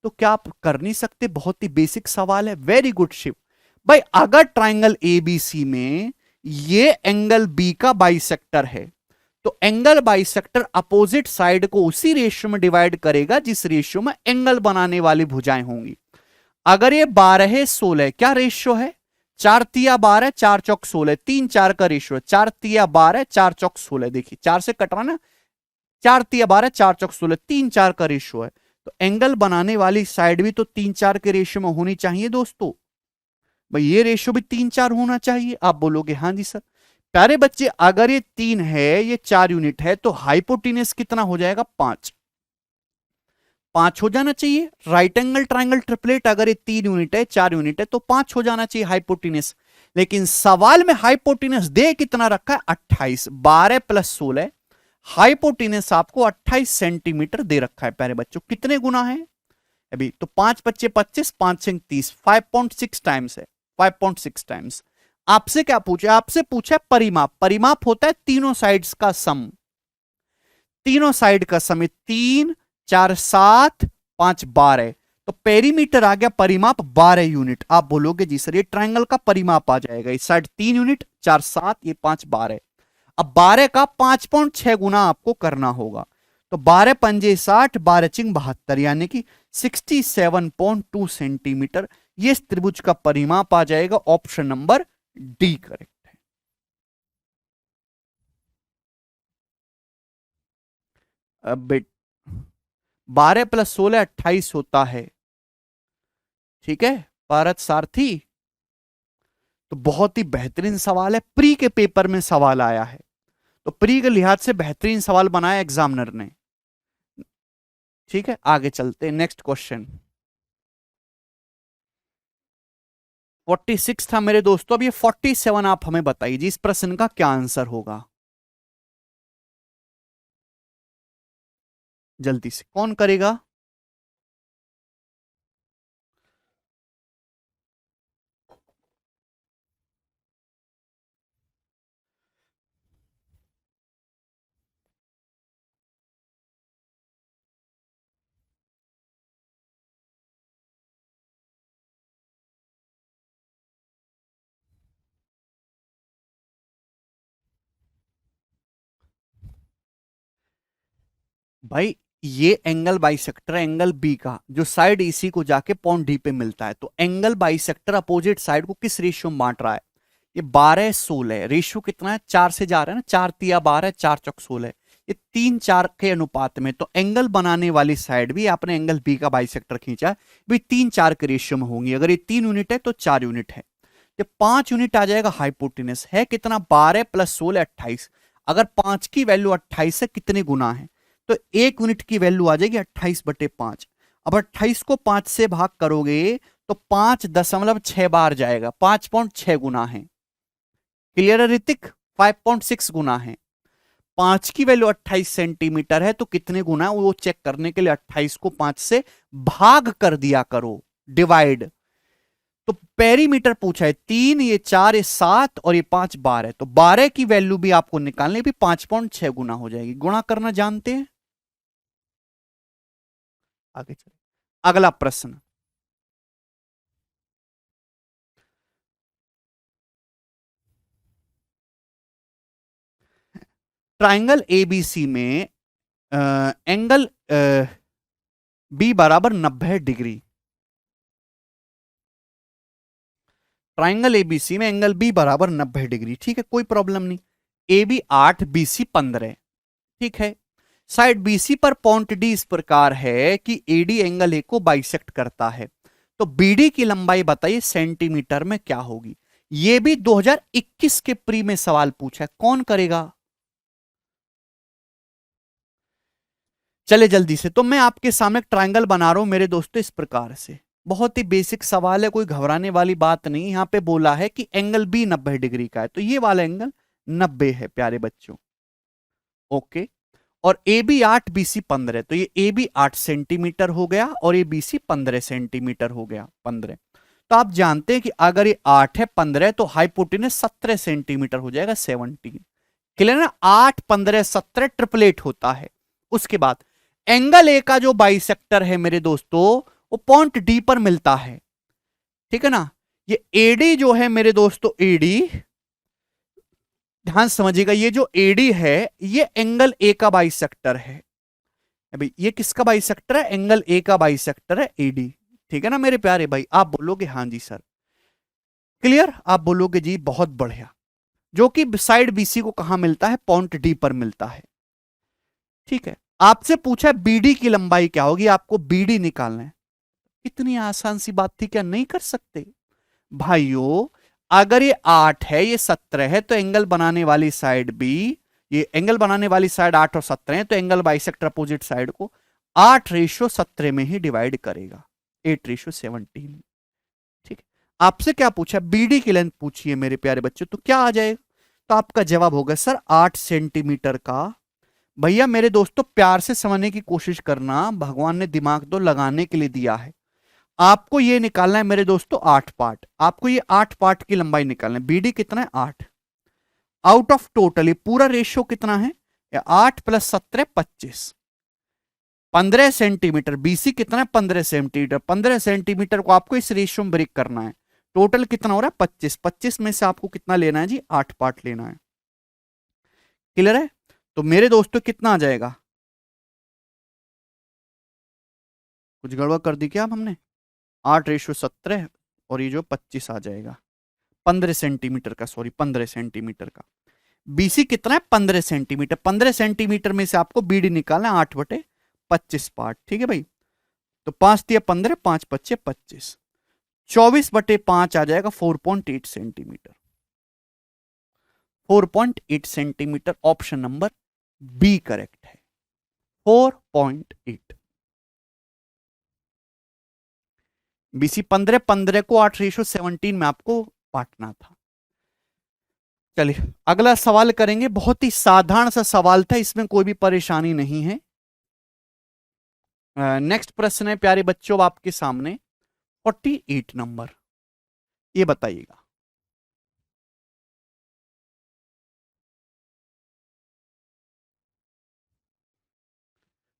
तो क्या आप कर नहीं सकते? बहुत ही बेसिक सवाल है। वेरी गुड शिव भाई। अगर ट्राइंगल एबीसी में ये एंगल बी का बाइसेक्टर है तो एंगल बाइसेक्टर अपोजिट साइड को उसी रेशियो में डिवाइड करेगा जिस रेशियो में एंगल बनाने वाली भुजाएं होंगी। अगर ये 12:16 क्या रेशियो है? 4 तिया 12, 4 चौक 16, 3 4 का रेशियो है। 4 तिया 12, 4 चौक 16, देखिए 4 से कटवाना, 4 तिया 12, 4 चौक 16, 3 4 का रेशियो है। तो एंगल बनाने वाली साइड भी तो 3 4 के रेशियो में होनी चाहिए दोस्तों। भाई ये रेशियो भी 3 4 होना चाहिए। आप बोलोगे हाँ जी सर। प्यारे बच्चे, अगर ये 3 है, ये 4 यूनिट है, तो हाइपोटेनस कितना हो जाएगा? 5। 5 हो जाना चाहिए। राइट एंगल ट्राइंगल ट्रिपलेट अगर ये 3 यूनिट है, 4 यूनिट है, तो 5 हो जाना चाहिए हाइपोटेनस। लेकिन सवाल में हाइपोटेनस दे कितना रखा है? 28। 12 + 16, हाइपोटेनस आपको 28 सेंटीमीटर दे रखा है। प्यारे बच्चों कितने गुना है अभी? तो 5 × 5 = 25, 5 × 30, 5.6 टाइम्स है। 5.6 टाइम्स। आपसे क्या पूछा? आपसे पूछा परिमाप। परिमाप होता है तीनों साइड्स का सम। तीनों साइड का सम 3 4 7 5 12। तो पेरीमीटर आ गया परिमाप 12 यूनिट। आप बोलोगे जी सर ये ट्राइंगल का परिमाप आ जाएगा। इस साइड 3 यूनिट, 4 7, ये 5 12। अब 12 का 5.6 गुना आपको करना होगा। तो 12 पंजे 60, 12 चिंग 72, यानी कि 67.2 सेंटीमीटर। ये त्रिभुज का परिमाप आ जाएगा। Option number D correct. बेट 12 + 16 28 होता है। ठीक है पारत सारथी, तो बहुत ही बेहतरीन सवाल है, प्री के पेपर में सवाल आया है, तो प्री के लिहाज से बेहतरीन सवाल बनाया एग्जामिनर ने। ठीक है आगे चलते हैं, नेक्स्ट क्वेश्चन। 46 था मेरे दोस्तों, अब ये 47 आप हमें बताइए जी, इस प्रश्न का क्या आंसर होगा। जल्दी से कौन करेगा। भाई ये एंगल बाइसेक्टर है, एंगल बी का, जो साइड इसी को जाके पॉइंट डी पे मिलता है, तो एंगल बाइसेक्टर अपोजिट साइड को किस रेशियो में बांट रहा है। ये 12 16 है, रेशियो कितना है, 4 से जा रहा है ना, 4 × 3 = 12, 4 × 4 = 16, ये 3 4 के अनुपात में, तो एंगल बनाने वाली साइड भी आपने एंगल बी का बाइसेक्टर खींचा है, भी 3 4 के रेशियो में होंगी, अगर ये 3 यूनिट है तो 4 यूनिट है, ये 5 यूनिट आ जाएगा हाइपोटेनस है कितना, 12 + 16 = 28, अगर 5 की वैल्यू 28 है कितने गुना है, तो 1 यूनिट की वैल्यू आ जाएगी 28/5। अब 28 को 5 से भाग करोगे तो 5.6 बार जाएगा, 5.6 गुना है। क्लियर है ऋतिक, 5.6 गुना है। 5 की वैल्यू 28 सेंटीमीटर है तो कितने गुना है वो चेक करने के लिए 28 को 5 से भाग कर दिया करो, डिवाइड। तो पेरीमीटर पूछा है 3, ये 4, ये 7 और ये 5 12, तो 12 की वैल्यू भी आपको निकालनी, भी 5.6 गुना हो जाएगी, गुणा करना जानते हैं। आगे चले, अगला प्रश्न। ट्राइंगल एबीसी में एंगल बी बराबर 90 डिग्री, ट्राइंगल एबीसी में एंगल बी बराबर 90 डिग्री, ठीक है कोई प्रॉब्लम नहीं। ए बी 8, बीसी 15, ठीक है। साइड बीसी पर पॉइंट डी इस प्रकार है कि एडी एंगल ए को बाइसेक्ट करता है, तो बीडी की लंबाई बताइए सेंटीमीटर में क्या होगी। यह भी 2021 के प्री में सवाल पूछा है, कौन करेगा। चले जल्दी से, तो मैं आपके सामने एक ट्रायंगल बना रहा हूं मेरे दोस्तों इस प्रकार से, बहुत ही बेसिक सवाल है, कोई घबराने वाली बात नहीं। यहां पे बोला है कि एंगल बी 90 डिग्री का है, तो ये वाला एंगल 90 है प्यारे बच्चों, ओके। और ए बी 8, बीसी 15, तो ये ए बी 8 सेंटीमीटर हो गया और ये बीसी 15 सेंटीमीटर हो गया, 15। तो आप जानते हैं कि अगर ये 8 है 15 तो हाइपोटेनस 17 सेंटीमीटर हो जाएगा, 17। क्लियर ना, 8 15 17 ट्रिपलेट होता है। उसके बाद एंगल ए का जो बाइसेक्टर है मेरे दोस्तों, वो पॉइंट डी पर मिलता है, ठीक है ना। ये एडी जो है मेरे दोस्तों, एडी ध्यान समझिएगा, ये जो एडी है ये एंगल ए का बाइसेक्टर है। अभी ये किसका बाइसेक्टर है, एंगल ए का बाइसेक्टर है एडी, ठीक है ना मेरे प्यारे भाई। आप बोलोगे हाँ जी सर, क्लियर, आप बोलोगे जी बहुत बढ़िया। जो कि साइड बीसी को कहां मिलता है, पॉइंट डी पर मिलता है, ठीक है। आपसे पूछा है बीडी की लंबाई क्या होगी, आपको बीडी निकालना है। इतनी आसान सी बात थी क्या, नहीं कर सकते भाइयों। अगर ये 8 है ये 17 है तो एंगल बनाने वाली साइड बी, ये एंगल बनाने वाली साइड 8 और 17 है, तो एंगल बाइसेक्टर अपोजिट साइड को 8:17 में ही डिवाइड करेगा, 8:17। ठीक है, आपसे क्या पूछा, बीडी की लेंथ पूछिए मेरे प्यारे बच्चों, तो क्या आ जाएगा, तो आपका जवाब होगा सर 8 सेंटीमीटर का। भैया मेरे दोस्तों प्यार से समझने की कोशिश करना, भगवान ने दिमाग तो लगाने के लिए दिया है। आपको ये निकालना है मेरे दोस्तों 8 पार्ट, आपको ये 8 पार्ट की लंबाई निकालना है। बीडी कितना है 8, आउट ऑफ टोटल ये पूरा रेशियो कितना है, 8 + 17 25, 15 सेंटीमीटर। बीसी कितना है 15 सेंटीमीटर, 15 सेंटीमीटर को आपको इस रेशियो में ब्रेक करना है। टोटल कितना हो रहा है 25, 25 में से आपको कितना लेना है जी, 8 पार्ट लेना है। क्लियर है, तो मेरे दोस्तों कितना आ जाएगा, कुछ गड़बड़ कर दी क्या हमने, 8:17 और ये जो 25 आ जाएगा, 15 सेंटीमीटर का, सॉरी 15 सेंटीमीटर का। बीसी कितना है 15 सेंटीमीटर, 15 सेंटीमीटर में से आपको बीडी निकालना है 8/25 पार्ट, ठीक है भाई। तो 5 दिया 15, 5×5 = 25, 24/5 आ जाएगा 4.8 centimetre, 4.8 centimetre. Option number B correct है, 4.8। बीसी 15, 15 को 8:17 में आपको बांटना था। चलिए अगला सवाल करेंगे, बहुत ही साधारण सा सवाल था, इसमें कोई भी परेशानी नहीं है। नेक्स्ट प्रश्न है प्यारे बच्चों आपके सामने 48 नंबर, ये बताइएगा।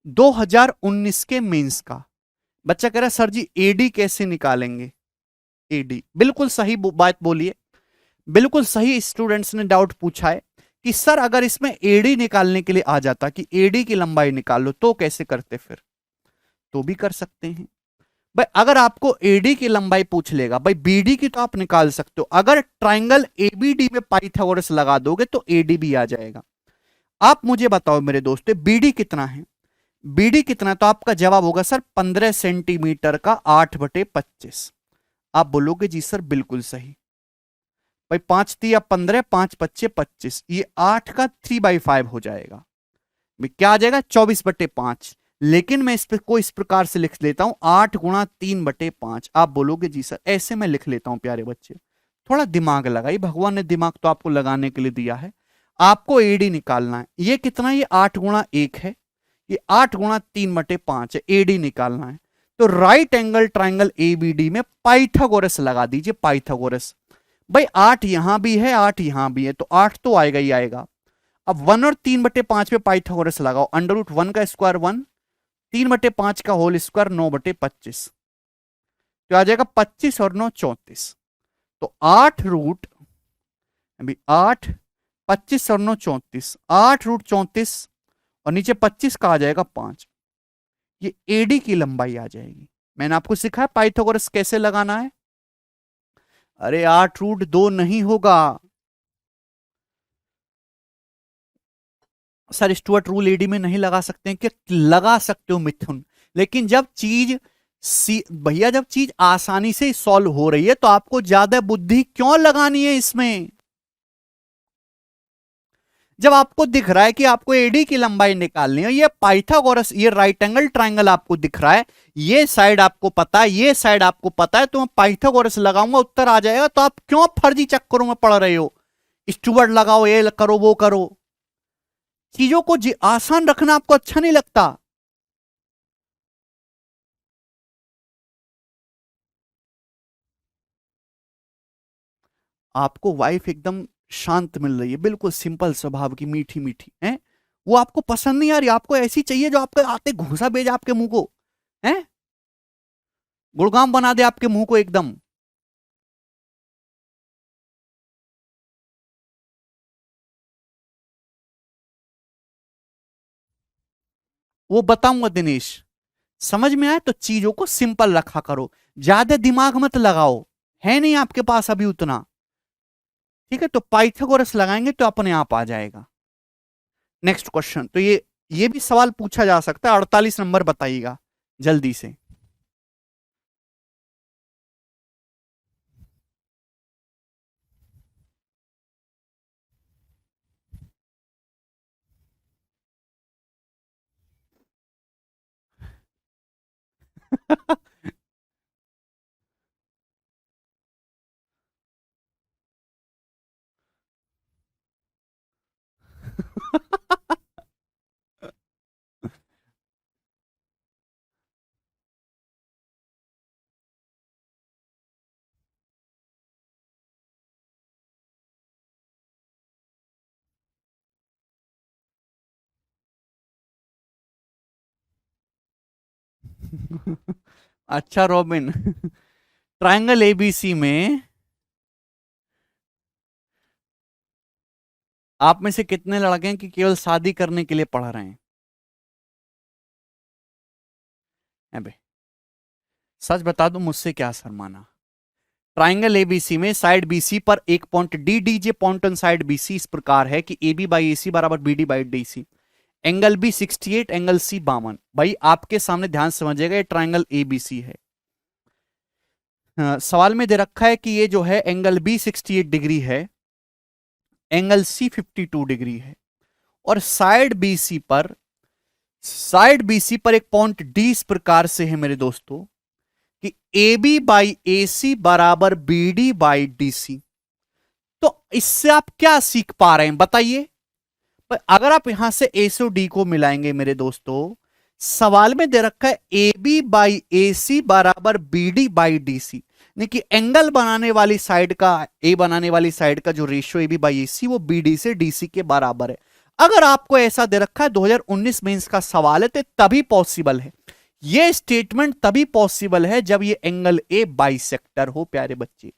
दो 2019 के मेंस का बच्चा कह रहा है सर जी एडी कैसे निकालेंगे। एडी बिल्कुल सही बात बोलिए, बिल्कुल सही स्टूडेंट्स ने डाउट पूछा है कि सर अगर इसमें एडी निकालने के लिए आ जाता कि एडी की लंबाई निकाल लो तो कैसे करते, फिर तो भी कर सकते हैं भाई। अगर आपको एडी की लंबाई पूछ लेगा भाई, बीडी की तो आप निकाल सकते हो, अगर ट्राइंगल एबीडी में पाइथागोरस लगा दोगे तो एडी भी आ जाएगा। आप मुझे बताओ मेरे दोस्तों बीडी कितना है, बीडी कितना, तो आपका जवाब होगा सर 15 सेंटीमीटर का 8/25। आप बोलोगे जी सर बिल्कुल सही भाई, 5 तिया 15, 5×5 = 25, ये 8 का 3/5 हो जाएगा, क्या आ जाएगा 24/5। लेकिन मैं इस प्रकार से लिख लेता हूं 8×3/5। आप बोलोगे जी सर ऐसे मैं लिख लेता हूं। प्यारे बच्चे थोड़ा दिमाग लगाइए, भगवान ने दिमाग तो आपको लगाने के लिए दिया है। आपको एडी निकालना है, ये कितना, ये 8×1 है, ये 8×3/5 है, एडी निकालना है। तो राइट एंगल ट्राइंगल एबीडी में पाइथागोरस लगा दीजिए, पाइथागोरस। भाई 8 यहां भी है 8 यहां भी है, तो 8 तो आएगा ही आएगा। अब 1 और 3/5 पे पाइथागोरस लगाओ, √1 का स्क्वायर 1, 3/5 का होल स्क्वायर 9/25, तो आ जाएगा 25 और 9 34। तो 8 रूट अभी 8, 25 और 9 34, 8√34 और नीचे 25 का आ जाएगा 5। ये एडी की लंबाई आ जाएगी। मैंने आपको सिखाया पाइथागोरस कैसे लगाना है। अरे 8√2 नहीं होगा सर, स्टुअर्ट रूल एडी में नहीं लगा सकते हैं कि लगा सकते हो मिथुन, लेकिन जब चीज भैया जब चीज आसानी से सॉल्व हो रही है तो आपको ज्यादा बुद्धि क्यों लगानी है इसमें। जब आपको दिख रहा है कि आपको एडी की लंबाई निकालनी है, ये पाइथागोरस, ये राइट एंगल ट्राइंगल आपको दिख रहा है, ये साइड आपको पता है, ये साइड आपको पता है, तो मैं पाइथागोरस लगाऊंगा उत्तर आ जाएगा। तो आप क्यों फर्जी चक्करों में पड़ रहे हो, स्टुअर्ट लगाओ, ये करो वो करो, चीजों को आसान रखना आपको अच्छा नहीं लगता। आपको वाइफ एकदम शांत मिल रही है, बिल्कुल सिंपल स्वभाव की, मीठी मीठी है, वो आपको पसंद नहीं आ रही, आपको ऐसी चाहिए जो आपके आते घूसा भेज आपके मुंह को, है गुड़गाम बना दे आपके मुंह को एकदम। वो बताऊंगा दिनेश, समझ में आए तो चीजों को सिंपल रखा करो, ज्यादा दिमाग मत लगाओ, है नहीं आपके पास अभी उतना, ठीक है। तो पाइथागोरस लगाएंगे तो अपने आप आ जाएगा। नेक्स्ट क्वेश्चन, तो ये भी सवाल पूछा जा सकता है, 48 नंबर बताइएगा जल्दी से। अच्छा रॉबिन, ट्रायंगल एबीसी में आप में से कितने लड़के हैं कि केवल शादी करने के लिए पढ़ रहे हैं। अबे सच बता दो, मुझसे क्या शर्माना। ट्राइंगल एबीसी में साइड बीसी पर एक point D DJ point on side BC इस प्रकार है कि ए बी बाई ए सी बराबर B D by D C. Angle B 68, angle C 52। भाई आपके सामने ध्यान समझिएगा, ये ट्राइंगल एबीसी है। सवाल में दे रखा है कि ये जो है एंगल बी 68 डिग्री है, एंगल सी 52 डिग्री है, और साइड बीसी पर एक पॉइंट डी इस प्रकार से है मेरे दोस्तों कि ए बी बाई ए सी बराबर B D by D C. तो इससे आप क्या सीख पा रहे हैं बताइए। पर अगर आप यहां से ए से डी को मिलाएंगे मेरे दोस्तों, सवाल में दे रखा है ए बी बाई ए सी बराबर B D by D C, यानी कि एंगल बनाने वाली साइड का, ए बनाने वाली साइड का जो ratio A B by A सी वो बी डी से डी सी के बराबर है। अगर आपको ऐसा दे रखा है 2019 में इसका सवाल है, तो तभी पॉसिबल है, ये स्टेटमेंट तभी पॉसिबल है जब ये एंगल ए बाइसेक्टर हो प्यारे बच्चे।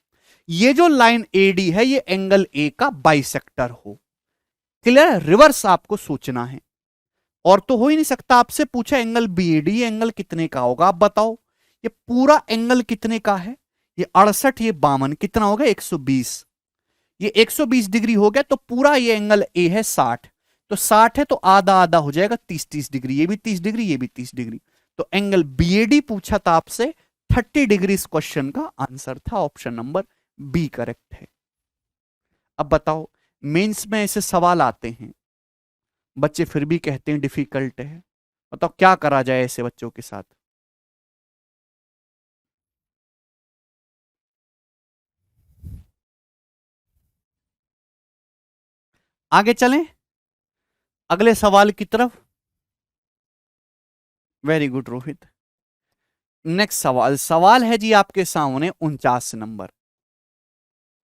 ये जो लाइन एडी है ये एंगल ए का बाइसेक्टर हो। क्लियर? रिवर्स आपको सोचना है, और तो हो ही नहीं सकता। आपसे पूछा एंगल बीएडी, एंगल कितने का होगा आप बताओ। ये पूरा एंगल कितने का है? ये 68, ये 52, कितना हो गया 120। ये 120 डिग्री हो गया, तो पूरा ये एंगल ए है 60, तो 60 है तो आधा आधा हो जाएगा 30 डिग्री, ये भी 30 डिग्री, ये भी 30 डिग्री। तो एंगल बीएडी पूछा था आपसे, 30 डिग्री इस क्वेश्चन का आंसर था। ऑप्शन नंबर बी करेक्ट है। अब बताओ, मेंस में ऐसे सवाल आते हैं, बच्चे फिर भी कहते हैं डिफिकल्ट है, बताओ क्या करा जाए ऐसे बच्चों के साथ। आगे चलें अगले सवाल की तरफ। Very good Rohit. नेक्स्ट सवाल है जी आपके सामने 49 नंबर।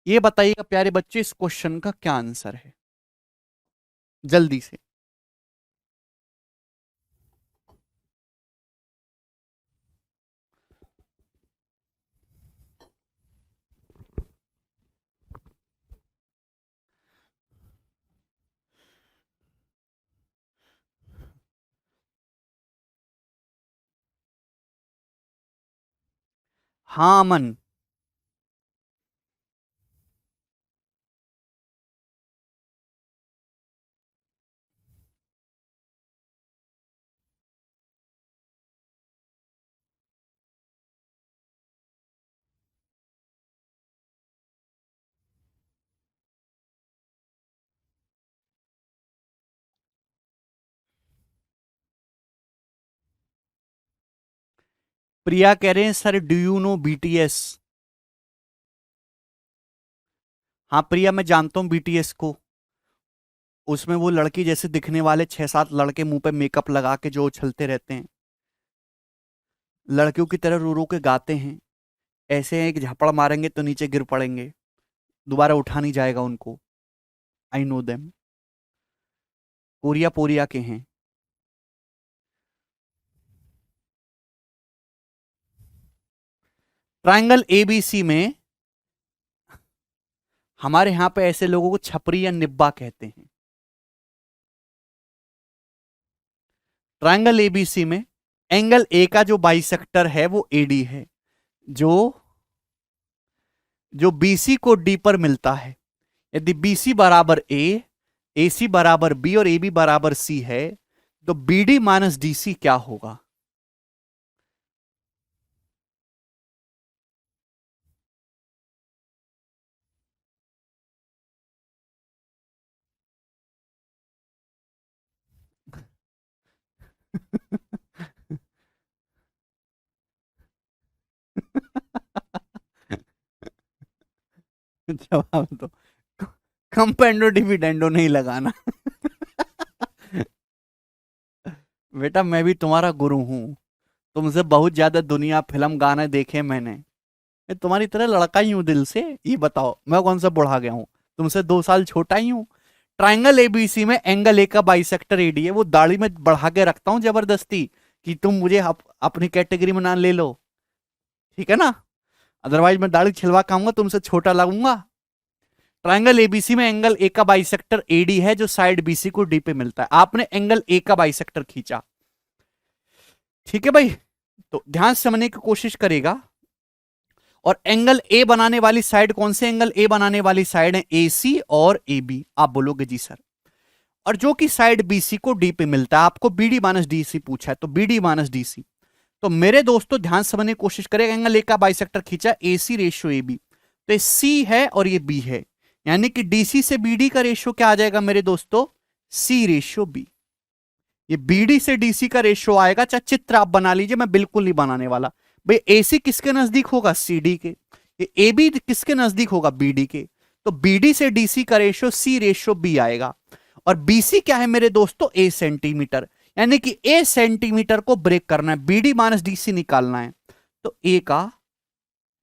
ये बताइएगा प्यारे बच्चे, इस क्वेश्चन का क्या आंसर है जल्दी से। हाँ अमन। प्रिया कह रहे हैं sir do you know BTS. हाँ प्रिया, मैं जानता हूं बीटीएस को। उसमें वो लड़की जैसे दिखने वाले 6-7 लड़के मुंह पे मेकअप लगा के जो उछलते रहते हैं, लड़कियों की तरह रो रो के गाते हैं, ऐसे एक झपड़ मारेंगे तो नीचे गिर पड़ेंगे, दोबारा उठा नहीं जाएगा उनको। I know them. कोरिया पोरिया के हैं। ट्रायंगल एबीसी में हमारे यहां पे ऐसे लोगों को छपरी या निब्बा कहते हैं। ट्रायंगल एबीसी में एंगल ए का जो बाइसेक्टर है वो एडी है, जो जो बीसी को डी पर मिलता है। यदि बीसी बराबर ए, एसी बराबर बी और एबी बराबर सी है, तो बीडी माइनस डीसी क्या होगा? जवाब दो। कंपेंडो डिविडेंडो नहीं लगाना। बेटा मैं भी तुम्हारा गुरु हूं, तुमसे बहुत ज्यादा दुनिया फिल्म गाने देखे मैंने। मैं तुम्हारी तरह लड़का ही हूं दिल से। ये बताओ मैं कौन सा बुढ़ा गया हूं, तुमसे 2 साल छोटा ही हूं। ट्राइंगल एबीसी में एंगल ए का बाइसेक्टर एडी है, वो दाढ़ी में बढ़ा के रखता हूं जबरदस्ती कि तुम मुझे अपनी कैटेगरी में ना ले लो, ठीक है ना? अदरवाइज मैं दाढ़ी छिलवा के आऊंगा, तुमसे छोटा लगूंगा। ट्रायंगल एबीसी में एंगल ए का बाइसेक्टर एडी है, जो साइड बीसी को डी पे मिलता है। आपने एंगल ए का बाइसेक्टर खींचा, ठीक है भाई? तो ध्यान से समझने की कोशिश करेगा। और एंगल ए बनाने वाली साइड, कौन से एंगल ए बनाने वाली साइड है? ए सी और ए बी। आप बोलोगे जी सर। और जो कि साइड बी सी को डी पे मिलता है, आपको B D minus D C पूछा है, तो B D minus D C. तो मेरे दोस्तों ध्यान से समझने की कोशिश करें, एंगल ए का बाइसेक्टर खींचा ए सी रेशियो ए बी, तो ये सी है और ये बी है, यानी कि डीसी से बीडी का रेशियो क्या आ जाएगा मेरे दोस्तों? सी रेशियो बी। ये बीडी से डीसी का रेशियो आएगा, चाहे चित्र आप बना लीजिए, मैं बिल्कुल नहीं बनाने वाला। भाई एसी किसके नजदीक होगा? सीडी के। ये एबी किसके नजदीक होगा? बीडी के। तो बीडी से डीसी का रेशियो सी रेशियो बी आएगा। और बीसी क्या है मेरे दोस्तों? ए सेंटीमीटर, यानी कि ए सेंटीमीटर को ब्रेक करना है, बीडी माइनस डीसी निकालना है। तो ए का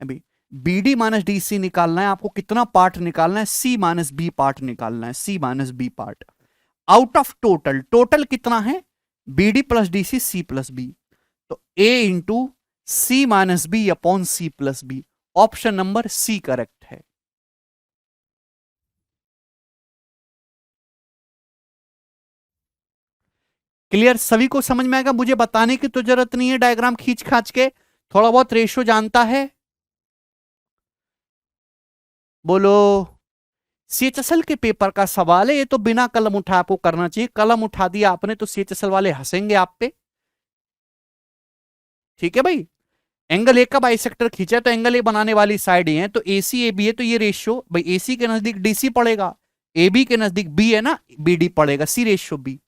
अभी बीडी माइनस डीसी निकालना है, आपको कितना पार्ट निकालना है? सी माइनस बी पार्ट निकालना है, C minus B part. Out of total, total कितना है? BD plus DC C plus B. तो A into C minus B upon C plus B. Option number C correct है। Clear? सभी को समझ में आएगा, मुझे बताने की तो जरूरत नहीं है, डायग्राम खींच खाच के थोड़ा बहुत रेशियो जानता है। बोलो। सीएचएसएल के पेपर का सवाल है, ये तो बिना कलम उठाए आपको करना चाहिए, कलम उठा दिया आपने तो सीएचएसएल वाले हंसेंगे आप पे। ठीक है भाई। एंगल ए का बाइसेक्टर खींचा है, तो एंगल ए बनाने वाली साइड ये है, तो एसी ए बी है, तो ये रेशियो भाई एसी के नजदीक डीसी पड़ेगा, ए बी के नजदीक बी है ना, बी डी पड़ेगा, सी रेशियो बी।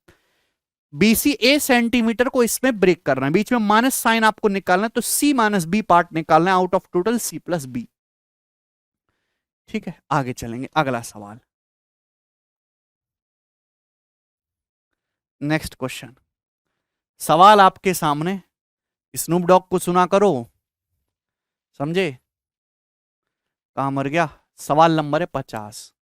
बीसी ए सेंटीमीटर को इसमें ब्रेक करना है, बीच में माइनस साइन आपको निकालना है, तो सी माइनस बी पार्ट निकालना है out of total C plus B. ठीक है, आगे चलेंगे, अगला सवाल। नेक्स्ट क्वेश्चन, सवाल आपके सामने, स्नूप डॉग को सुना करो, समझे? कहां मर गया? सवाल नंबर है 50।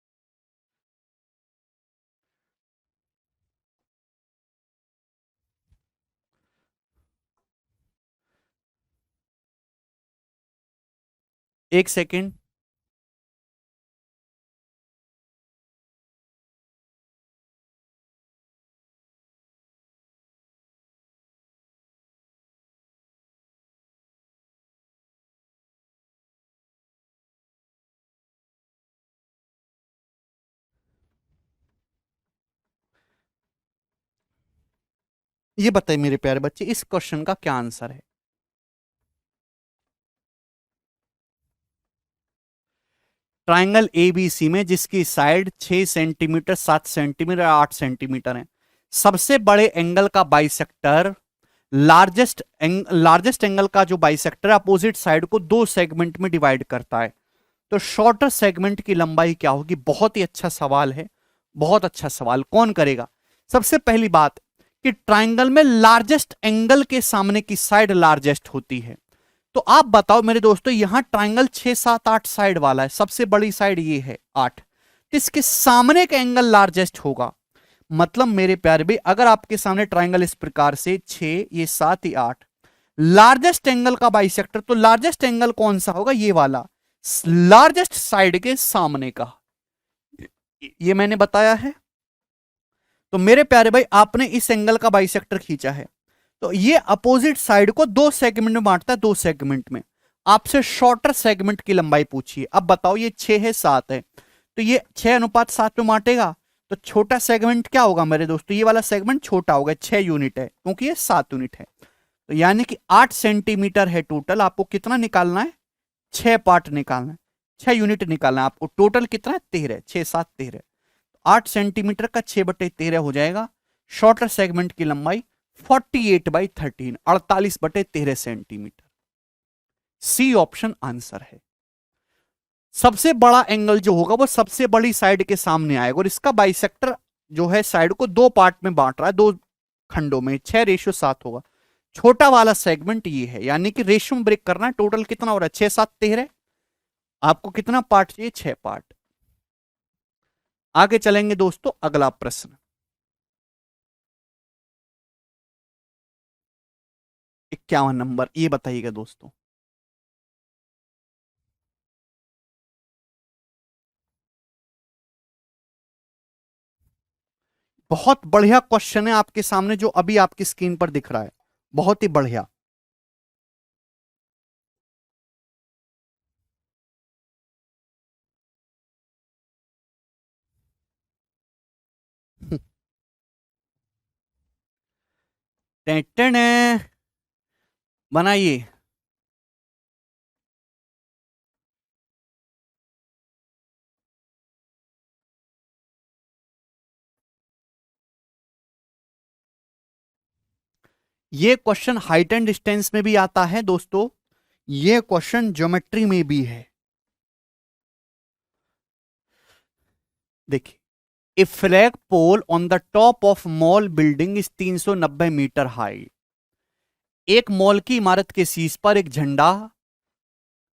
एक सेकेंड। ये बताइए मेरे प्यारे बच्चे, इस क्वेश्चन का क्या आंसर है? ट्राइंगल एबीसी में जिसकी साइड 6 सेंटीमीटर, 7 सेंटीमीटर, 8 सेंटीमीटर है, सबसे बड़े एंगल का बाइसेक्टर, लार्जेस्ट एंगल का जो बाइसेक्टर अपोजिट साइड को दो सेगमेंट में डिवाइड करता है, तो शॉर्टर सेगमेंट की लंबाई क्या होगी? बहुत ही अच्छा सवाल है, बहुत अच्छा सवाल। कौन करेगा? सबसे पहली बात कि ट्राइंगल में लार्जेस्ट एंगल के सामने की साइड लार्जेस्ट होती है। तो आप बताओ मेरे दोस्तों, यहां ट्राइंगल 6 7 8 साइड वाला है, सबसे बड़ी साइड ये है 8, तो इसके सामने का एंगल लार्जेस्ट होगा। मतलब मेरे प्यारे भाई, अगर आपके सामने ट्राइंगल इस प्रकार से 6, ये 7, ये 8, लार्जेस्ट एंगल का बाइसेक्टर, तो लार्जेस्ट एंगल कौन सा होगा? ये वाला, लार्जेस्ट साइड के सामने का। ये मैंने बताया है। तो मेरे प्यारे भाई, आपने इस एंगल का बाइसेक्टर खींचा है, तो ये अपोजिट साइड को दो सेगमेंट में बांटता है, दो सेगमेंट में। आपसे शॉर्टर सेगमेंट की लंबाई पूछिए। अब बताओ, ये 6 है 7 है, तो ये 6:7 में बांटेगा, तो छोटा सेगमेंट क्या होगा मेरे दोस्तों? ये वाला सेगमेंट छोटा होगा, 6 यूनिट है, क्योंकि ये 7 यूनिट है। तो यानी कि 8 सेंटीमीटर है टोटल। आपको कितना निकालना है? 6 पार्ट निकालना है, 6 यूनिट निकालना है आपको। टोटल कितना है? 13, 6 7 13। 8 सेंटीमीटर का 6/13 हो जाएगा। शॉर्टर सेगमेंट की लंबाई 48/13, 48/13 सेंटीमीटर। सी ऑप्शन आंसर है। सबसे बड़ा एंगल जो होगा वो सबसे बड़ी साइड के सामने आएगा, और इसका बाइसेक्टर जो है साइड को दो पार्ट में बांट रहा है, दो खंडों में, 6:7 होगा। छोटा वाला सेगमेंट ये है, यानी कि रेशियो में ब्रेक करना है। टोटल कितना हो रहा है? 6 7 13। आपको कितना पार्ट चाहिए? 6 पार्ट। आगे चलेंगे दोस्तों, अगला प्रश्न 51 नंबर, ये बताइएगा दोस्तों। बहुत बढ़िया क्वेश्चन है आपके सामने जो अभी आपकी स्क्रीन पर दिख रहा है, बहुत ही बढ़िया। टेंटन बनाइए। ये क्वेश्चन हाइट एंड डिस्टेंस में भी आता है दोस्तों, ये क्वेश्चन ज्योमेट्री में भी है। देखिए, a flag pole on the top of mall building is 390 metre high. एक मॉल की इमारत के शीर्ष पर एक झंडा,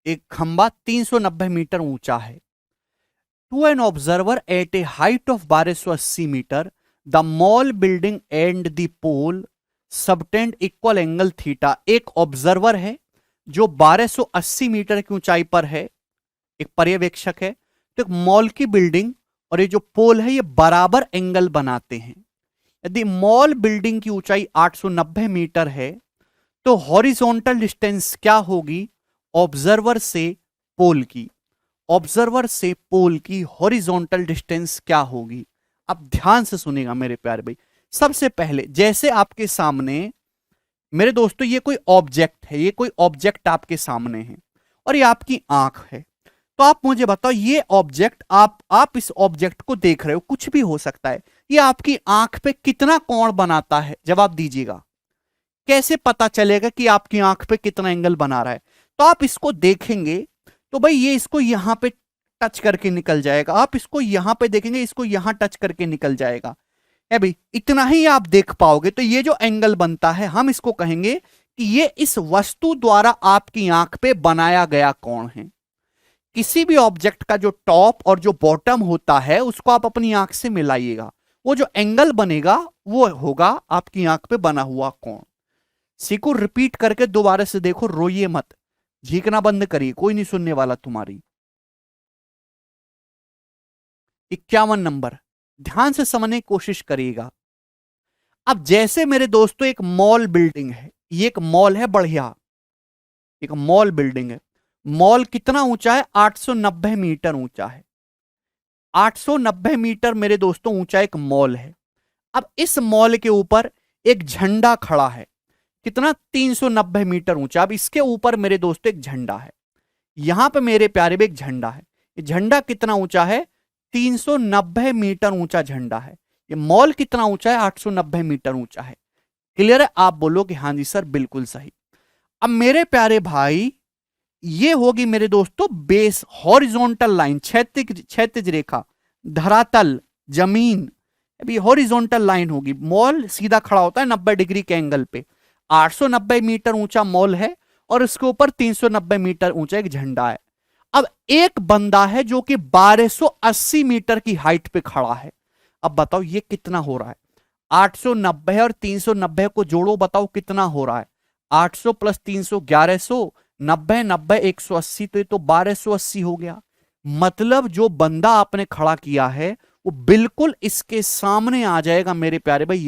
एक खंबा 390 मीटर ऊंचा है। To an observer at a height of 1280 metre the mall building and the pole subtend equal angle theta. एक ऑब्जर्वर है जो 1280 मीटर की ऊंचाई पर है, एक पर्यवेक्षक है। तो एक मॉल की बिल्डिंग और ये जो पोल है ये बराबर एंगल बनाते हैं। यदि मॉल बिल्डिंग की ऊंचाई 890 मीटर है तो हॉरिजॉन्टल डिस्टेंस क्या होगी ऑब्जर्वर से पोल की, ऑब्जर्वर से पोल की हॉरिजॉन्टल डिस्टेंस क्या होगी। अब ध्यान से सुनेगा मेरे प्यारे भाई। सबसे पहले जैसे आपके सामने मेरे दोस्तों ये कोई ऑब्जेक्ट है, ये कोई ऑब्जेक्ट आपके सामने है और ये आपकी आंख है। तो आप मुझे बताओ ये ऑब्जेक्ट, आप इस ऑब्जेक्ट को देख रहे हो, कुछ भी हो सकता है, ये आपकी आंख पे कितना कोण बनाता है? जवाब दीजिएगा। कैसे पता चलेगा कि आपकी आंख पे कितना एंगल बना रहा है? तो आप इसको देखेंगे तो भाई ये इसको यहां पे टच करके निकल जाएगा, आप इसको यहां पे देखेंगे इसको यहां टच करके निकल जाएगा। है भाई, इतना ही आप देख पाओगे। तो ये जो एंगल बनता है हम इसको कहेंगे कि ये इस वस्तु द्वारा आपकी आंख पे बनाया गया कोण है। किसी भी ऑब्जेक्ट का जो टॉप और जो बॉटम होता है उसको आप अपनी आंख से मिलाइएगा, वो जो एंगल बनेगा वो होगा आपकी आंख पे बना हुआ कोण। सीखो, रिपीट करके दोबारा से देखो, रोइए मत, झीकना बंद करिए, कोई नहीं सुनने वाला तुम्हारी। 51 नंबर, ध्यान से समझने की कोशिश करिएगा। अब जैसे मेरे दोस्तों एक मॉल बिल्डिंग है, ये एक मॉल है बढ़िया, एक मॉल बिल्डिंग है। मॉल कितना ऊंचा है? 890 मीटर ऊंचा है। 890 मीटर मेरे दोस्तों ऊंचा एक मॉल है। अब इस मॉल के ऊपर एक झंडा खड़ा है, कितना? 390 मीटर ऊंचा। अब इसके ऊपर मेरे दोस्तों एक झंडा है, यहां पे मेरे प्यारे में एक झंडा है। ये झंडा कितना ऊंचा है? 390 मीटर ऊंचा झंडा है। ये मॉल कितना ऊंचा है? 890 मीटर ऊंचा है। क्लियर है? आप बोलो कि हाँ जी सर बिल्कुल सही। अब मेरे प्यारे भाई ये होगी मेरे दोस्तों बेस, हॉरिजॉन्टल लाइन, क्षैतिज रेखा, धरातल, जमीन। अभी हॉरिजॉन्टल लाइन होगी। मॉल सीधा खड़ा होता है 90 डिग्री के एंगल पे। 890 मीटर ऊंचा मॉल है और उसके ऊपर 390 मीटर ऊंचा एक झंडा है। अब एक बंदा है जो कि 1280 मीटर की हाइट पे खड़ा है। अब बताओ ये कितना हो रहा है? 890 और 390 को जोड़ो, बताओ कितना हो रहा है? 800 प्लस 300 1100, 90 90 180, तो ये तो 1280 हो गया। मतलब जो बंदा आपने खड़ा किया है वो बिल्कुल इसके सामने आ जाएगा मेरे प्यारे भाई।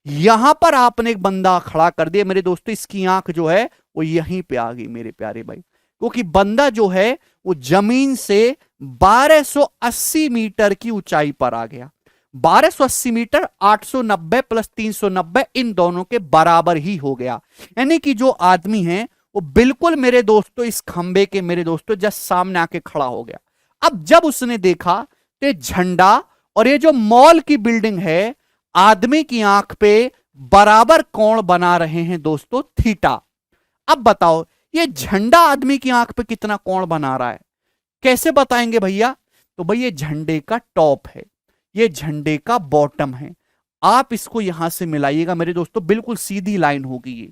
यहां पर आपने एक बंदा खड़ा कर दिया मेरे दोस्तों, इसकी आंख जो है वो यहीं पे आ गई मेरे प्यारे भाई, क्योंकि बंदा जो है वो जमीन से 1280 मीटर की ऊंचाई पर आ गया। 1280 मीटर 890 प्लस 390 इन दोनों के बराबर ही हो गया। यानी कि जो आदमी है वो बिल्कुल मेरे दोस्तों इस खंबे के मेरे दोस्तों जस्ट सामने आके खड़ा हो गया। अब जब उसने देखा तो झंडा और ये जो मॉल की बिल्डिंग है आदमी की आंख पे बराबर कोण बना रहे हैं दोस्तों, थीटा। अब बताओ ये झंडा आदमी की आंख पे कितना कोण बना रहा है? कैसे बताएंगे भैया? तो भाई ये झंडे का टॉप है, ये झंडे का बॉटम है। आप इसको यहां से मिलाइएगा मेरे दोस्तों, बिल्कुल सीधी लाइन होगी ये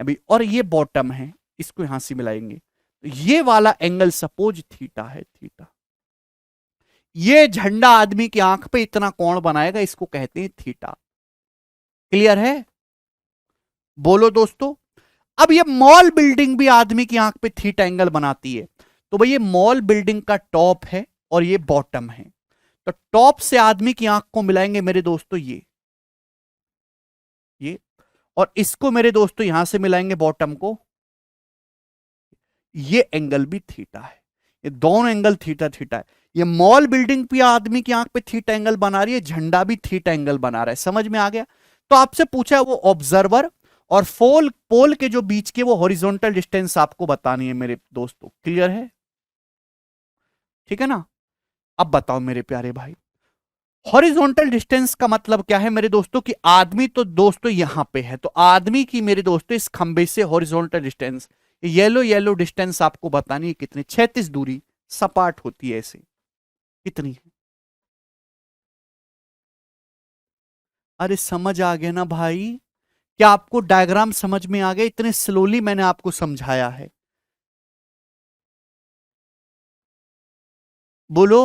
अभी, और ये बॉटम है, इसको यहां से मिलाएंगे तो ये वाला एंगल सपोज थीटा है, थीटा। ये झंडा आदमी की आंख पे इतना कोण बनाएगा, इसको कहते हैं थीटा। क्लियर है? बोलो दोस्तों। अब ये मॉल बिल्डिंग भी आदमी की आंख पे थीटा एंगल बनाती है। तो भाई ये मॉल बिल्डिंग का टॉप है और ये बॉटम है। तो टॉप से आदमी की आंख को मिलाएंगे मेरे दोस्तों ये, और इसको मेरे दोस्तों यहां से मिलाएंगे बॉटम को, ये एंगल भी थीटा है। ये दोनों एंगल थीटा थीटा है। ये मॉल बिल्डिंग भी आदमी की आंख पे थीटा एंगल बना रही है, झंडा भी थीटा एंगल बना रहा है। समझ में आ गया? तो आपसे पूछा है वो ऑब्जर्वर और पोल पोल के जो बीच के वो हॉरिजॉन्टल डिस्टेंस आपको बतानी है मेरे दोस्तों। क्लियर है? ठीक है ना? अब बताओ मेरे प्यारे भाई, हॉरिजॉन्टल डिस्टेंस का मतलब क्या है मेरे दोस्तों? कि आदमी तो दोस्तों यहां पे है, तो आदमी की मेरे दोस्तों इस खंबे से horizontal distance, yellow yellow distance आपको बतानी है कितनी, 36 दूरी सपाट होती है ऐसे, कितनी है? अरे समझ आ गया ना भाई? क्या आपको डायग्राम समझ में आ गया? इतने स्लोली मैंने आपको समझाया है। बोलो।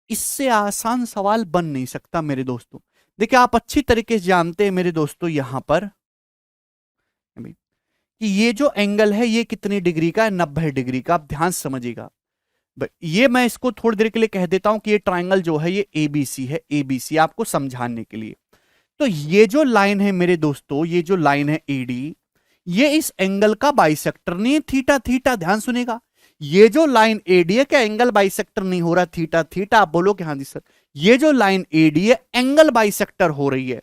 इससे आसान सवाल बन नहीं सकता मेरे दोस्तों। देखिए आप अच्छी तरीके से जानते हैं मेरे दोस्तों यहां पर कि ये जो एंगल है ये कितनी डिग्री का है? 90 डिग्री का। आप ध्यान से समझिएगा। ये मैं इसको थोड़ी देर के लिए कह देता हूं कि ये ट्राइंगल जो है ये एबीसी है, एबीसी आपको समझाने के लिए। तो ये जो लाइन है मेरे दोस्तों, ये जो लाइन है एडी, ये इस एंगल का बाइसेक्टर नहीं है, थीटा थीटा। ध्यान सुनेगा, ये जो लाइन एडी है, क्या एंगल बाइसेक्टर नहीं हो रहा? Theta theta. आप बोलो कि हाँ जी सर। ये जो लाइन एडी है एंगल बाइसेक्टर हो रही है,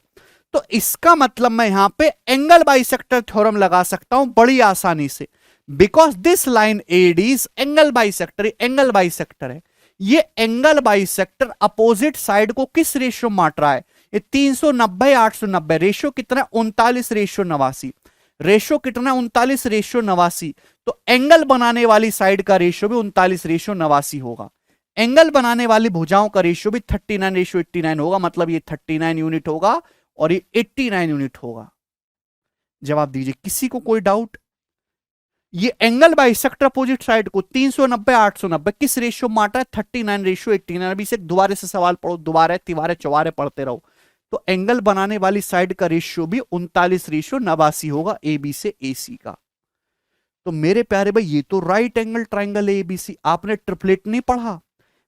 तो इसका मतलब मैं यहां पे एंगल बाइसेक्टर थ्योरम लगा सकता हूं बड़ी आसानी से, because this line AD is angle bisector. Angle bisector है, ये एंगल बाइसेक्टर अपोजिट साइड को किस रेशियो मांट रहा है? ये 390 890 रेशियो कितना? 39 रेशियो 89। रेशियो कितना? 39 रेशियो 89। तो एंगल बनाने वाली साइड का रेशियो भी 39 रेशियो 89 होगा। एंगल बनाने वाली भुजाओं का रेशियो भी 39 रेशियो 89 होगा। मतलब ये 39 यूनिट होगा और ये 89 यूनिट होगा। जवाब दीजिए, किसी को कोई डाउट? ये एंगल बाइसेक्टर अपोजिट साइड को 390 890 किस रेशियो मांटा है? 39 रेशियो 89। अभी से दोबारा से सवाल पढ़ो, दोबारा तिवारे चौवारे पढ़ते रहो। तो एंगल बनाने वाली साइड का रेशियो भी 39 रेशियो 89 होगा, ए बी से ए सी का। तो मेरे प्यारे भाई ये तो राइट एंगल ट्राइंगल है एबीसी। आपने ट्रिपलेट नहीं पढ़ा?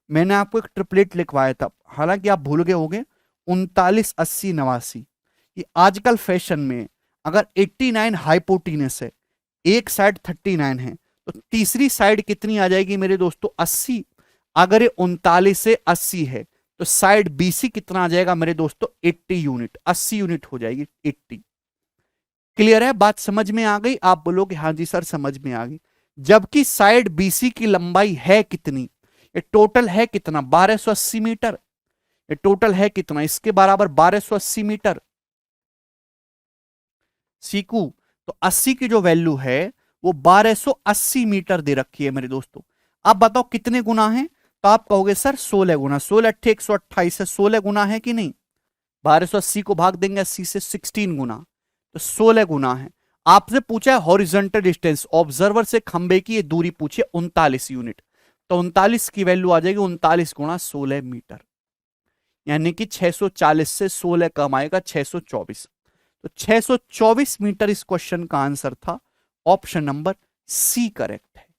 मैंने आपको एक ट्रिपलेट लिखवाया था, हालांकि आप भूल गए होंगे। 39 80 89। ये आजकल फैशन में अगर 89 हाइपोटीनस है, एक साइड 39 है, तो तीसरी साइड कितनी आ जाएगी मेरे दोस्तों? 80। अगर ये 39 से 80 है तो साइड बीसी कितना आ जाएगा मेरे दोस्तों? 80 यूनिट। 80 यूनिट हो जाएगी 80। क्लियर है? बात समझ में आ गई? आप बोलोगे हाँ जी सर समझ में आ गई। जबकि साइड बीसी की लंबाई है कितनी? ये टोटल है कितना? 1280 मीटर। ये टोटल है कितना? इसके बराबर 1280 मीटर। सीकू, तो 80 की जो वैल्यू है वो 1280 मीटर दे रखी है मेरे दोस्तों। अब बताओ कितने गुना है? तो आप कहोगे सर 16 गुना। 16 अट्ठे 128 है, 16 गुना है कि नहीं? 1280 को भाग देंगे 80 से, 16 गुना, तो 16 गुना है। आपसे पूछा है हॉरिजॉन्टल डिस्टेंस, ऑब्जर्वर से खंबे की ये दूरी पूछे 39 यूनिट, तो 39 की वैल्यू आ जाएगी 39 गुणा 16 मीटर, यानी कि 640 से 16 कम आएगा 624। तो 624 मीटर इस क्वेश्चन का आंसर था। ऑप्शन नंबर सी करेक्ट है।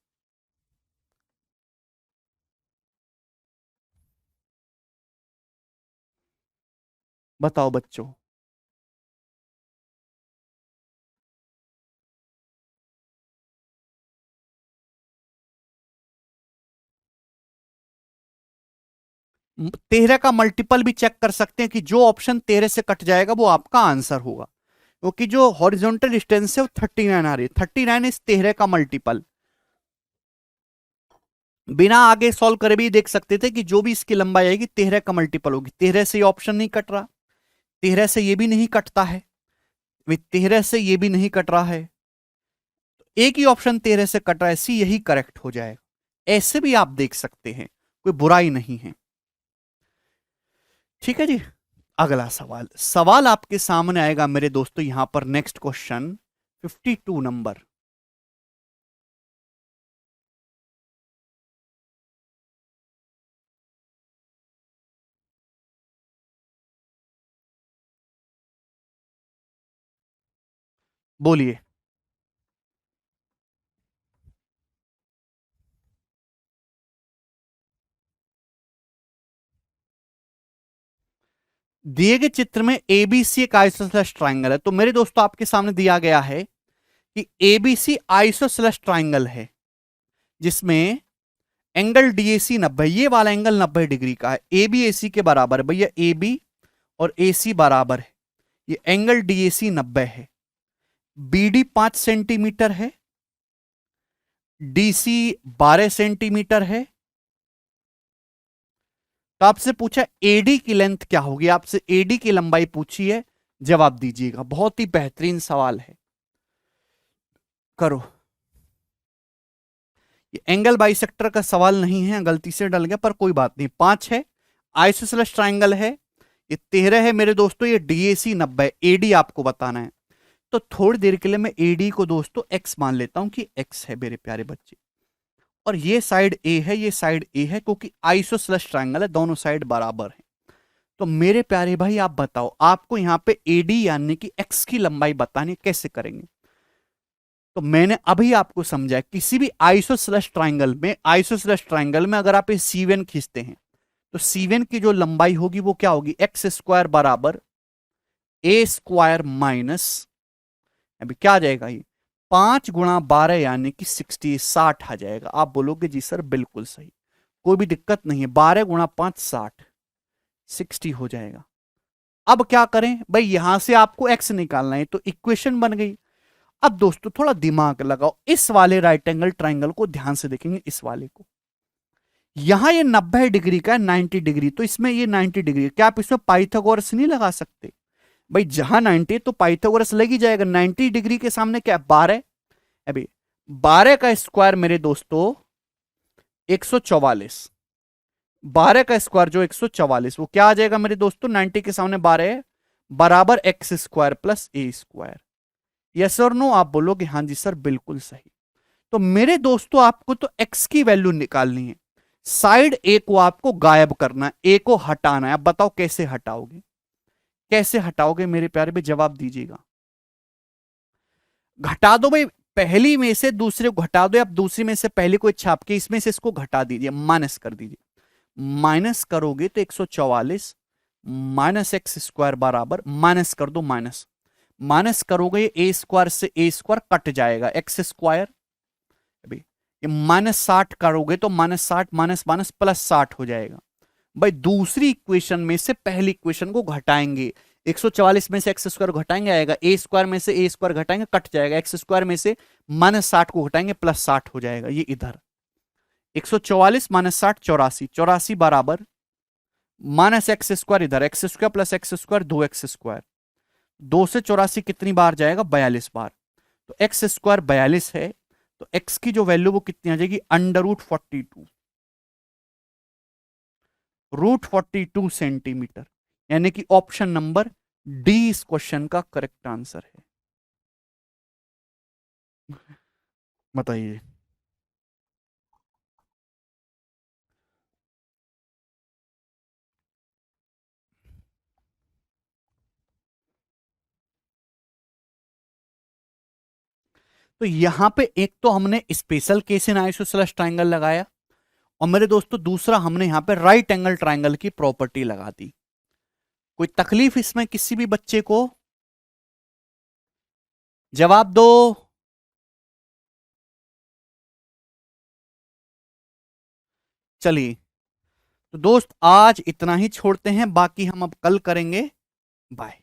बताओ बच्चों। तेरह का मल्टीपल भी चेक कर सकते हैं कि जो ऑप्शन 13 से कट जाएगा वो आपका आंसर होगा, क्योंकि जो हॉरिजॉन्टल डिस्टेंस है वो 39 आ रही है। 39 इस 13 का मल्टीपल। बिना आगे सॉल्व करे भी देख सकते थे कि जो भी इसकी लंबाई आएगी 13 का मल्टीपल होगी। 13 से ये ऑप्शन नहीं कट रहा, 13 से ये भी नहीं कटता है, 13 से ये भी नहीं कट रहा है, एक ही ऑप्शन 13 से कट रहा है, सी यही करेक्ट हो जाएगा। ऐसे भी आप देख सकते हैं, कोई बुराई नहीं है। ठीक है जी। अगला सवाल, सवाल आपके सामने आएगा मेरे दोस्तों यहां पर। Next question 52 number. बोलिए। दिए गए चित्र में एबीसी एक आइसोसेलेस ट्राइंगल है। तो मेरे दोस्तों आपके सामने दिया गया है कि एबीसी आइसोसेलेस ट्राइंगल है, जिसमें एंगल डीएसी 90, ये वाला एंगल 90 डिग्री का है, ए बी ए सी के बराबर है भैया, ए बी और ए सी बराबर है, ये एंगल डीएसी 90 है। बीडी 5 सेंटीमीटर है, डीसी 12 सेंटीमीटर है। तो आपसे पूछा एडी की लेंथ क्या होगी, आपसे एडी की लंबाई पूछी है, जवाब दीजिएगा। बहुत ही बेहतरीन सवाल है, करो। ये एंगल बाइसेक्टर का सवाल नहीं है, गलती से डल गया, पर कोई बात नहीं। 5 है, आइसोसेलेस ट्राइंगल है, ये 13 है मेरे दोस्तों, ये डीएसी 90, एडी आपको बताना है। तो थोड़ी देर के लिए मैं एडी को दोस्तों एक्स मान लेता हूं कि एक्स है मेरे प्यारे बच्चे, और ये साइड ए है, ये साइड ए है, क्योंकि आइसोसेलेस ट्राइंगल है, दोनों साइड बराबर है। तो मेरे प्यारे भाई आप बताओ, आपको यहां पे एडी यानी कि एक्स की लंबाई बतानी, कैसे करेंगे? तो मैंने अभी आपको समझाया, किसी भी आइसोसेलेस ट्राइंगल में अगर आप इस सीवेन खींचते हैं, तो सीवेन की जो लंबाई होगी वो क्या होगी, एक्स स्क्वायर बराबर ए स्क्वायर माइनस, अभी क्या आ जाएगा, ये 5 गुणा 12 यानी कि 60 आ जाएगा। आप बोलोगे जी सर बिल्कुल सही, कोई भी दिक्कत नहीं है, 12 गुणा 5 60 हो जाएगा। अब क्या करें भाई, यहां से आपको एक्स निकालना है, तो इक्वेशन बन गई। अब दोस्तों थोड़ा दिमाग लगाओ, इस वाले राइट एंगल ट्राइंगल को ध्यान से देखेंगे, इस वाले को, यहां ये 90 डिग्री का है, 90 डिग्री, तो इसमें ये 90 डिग्री, क्या आप इसमें पाइथागोरस नहीं लगा सकते? भाई जहां 90 तो पाइथागोरस लग ही जाएगा, 90 डिग्री के सामने क्या 12, अभी 12 का स्क्वायर मेरे दोस्तों 144, 12 का स्क्वायर जो 144, वो क्या आ जाएगा मेरे दोस्तों, 90 के सामने 12 है, बराबर एक्स स्क्वायर प्लस ए स्क्वायर। यस और नो? आप बोलोगे हाँ जी सर बिल्कुल सही। तो मेरे दोस्तों आपको तो एक्स की वैल्यू निकालनी है, साइड ए को आपको गायब करना है, ए को हटाना है। अब बताओ कैसे हटाओगे, कैसे हटाओगे मेरे प्यारे भाई, जवाब दीजिएगा। घटा दो भाई, पहली में से दूसरे को घटा दो, या दूसरी में से पहली को छाप के इसमें से इसको घटा दीजिए, माइनस कर दीजिए। माइनस करोगे तो 144 माइनस एक्स स्क्वायर बराबर, माइनस कर दो, माइनस माइनस करोगे ए स्क्वायर से ए स्क्वायर कट जाएगा, एक्स स्क्वायर, अभी ये -60 करोगे तो -60 माइनस माइनस +60 हो जाएगा। भाई दूसरी इक्वेशन में से पहली इक्वेशन को घटाएंगे, 144 में से एक्स स्क्वायर घटाएंगे आएगा, ए स्क्वायर में से ए स्क्वायर घटाएंगे कट जाएगा, एक्स स्क्वायर में से -60 को घटाएंगे +60 हो जाएगा। ये इधर 144 माइनस 60 84, 84 बराबर माइनस एक्स स्क्वायर, इधर x square plus x square 2x square, 2 से 84 कितनी बार जाएगा, 42 बार। तो एक्स स्क्वायर 42 है, तो एक्स की जो वैल्यू वो कितनी आ जाएगी, √42, √42 सेंटीमीटर, यानी कि ऑप्शन नंबर डी इस क्वेश्चन का करेक्ट आंसर है। बताइए। तो यहां पे एक तो हमने special case in isosceles triangle लगाया, और मेरे दोस्तों दूसरा हमने यहां पे राइट एंगल ट्रायंगल की प्रॉपर्टी लगा दी। कोई तकलीफ इसमें किसी भी बच्चे को? जवाब दो। चलिए, तो दोस्त आज इतना ही छोड़ते हैं, बाकी हम अब कल करेंगे। बाय।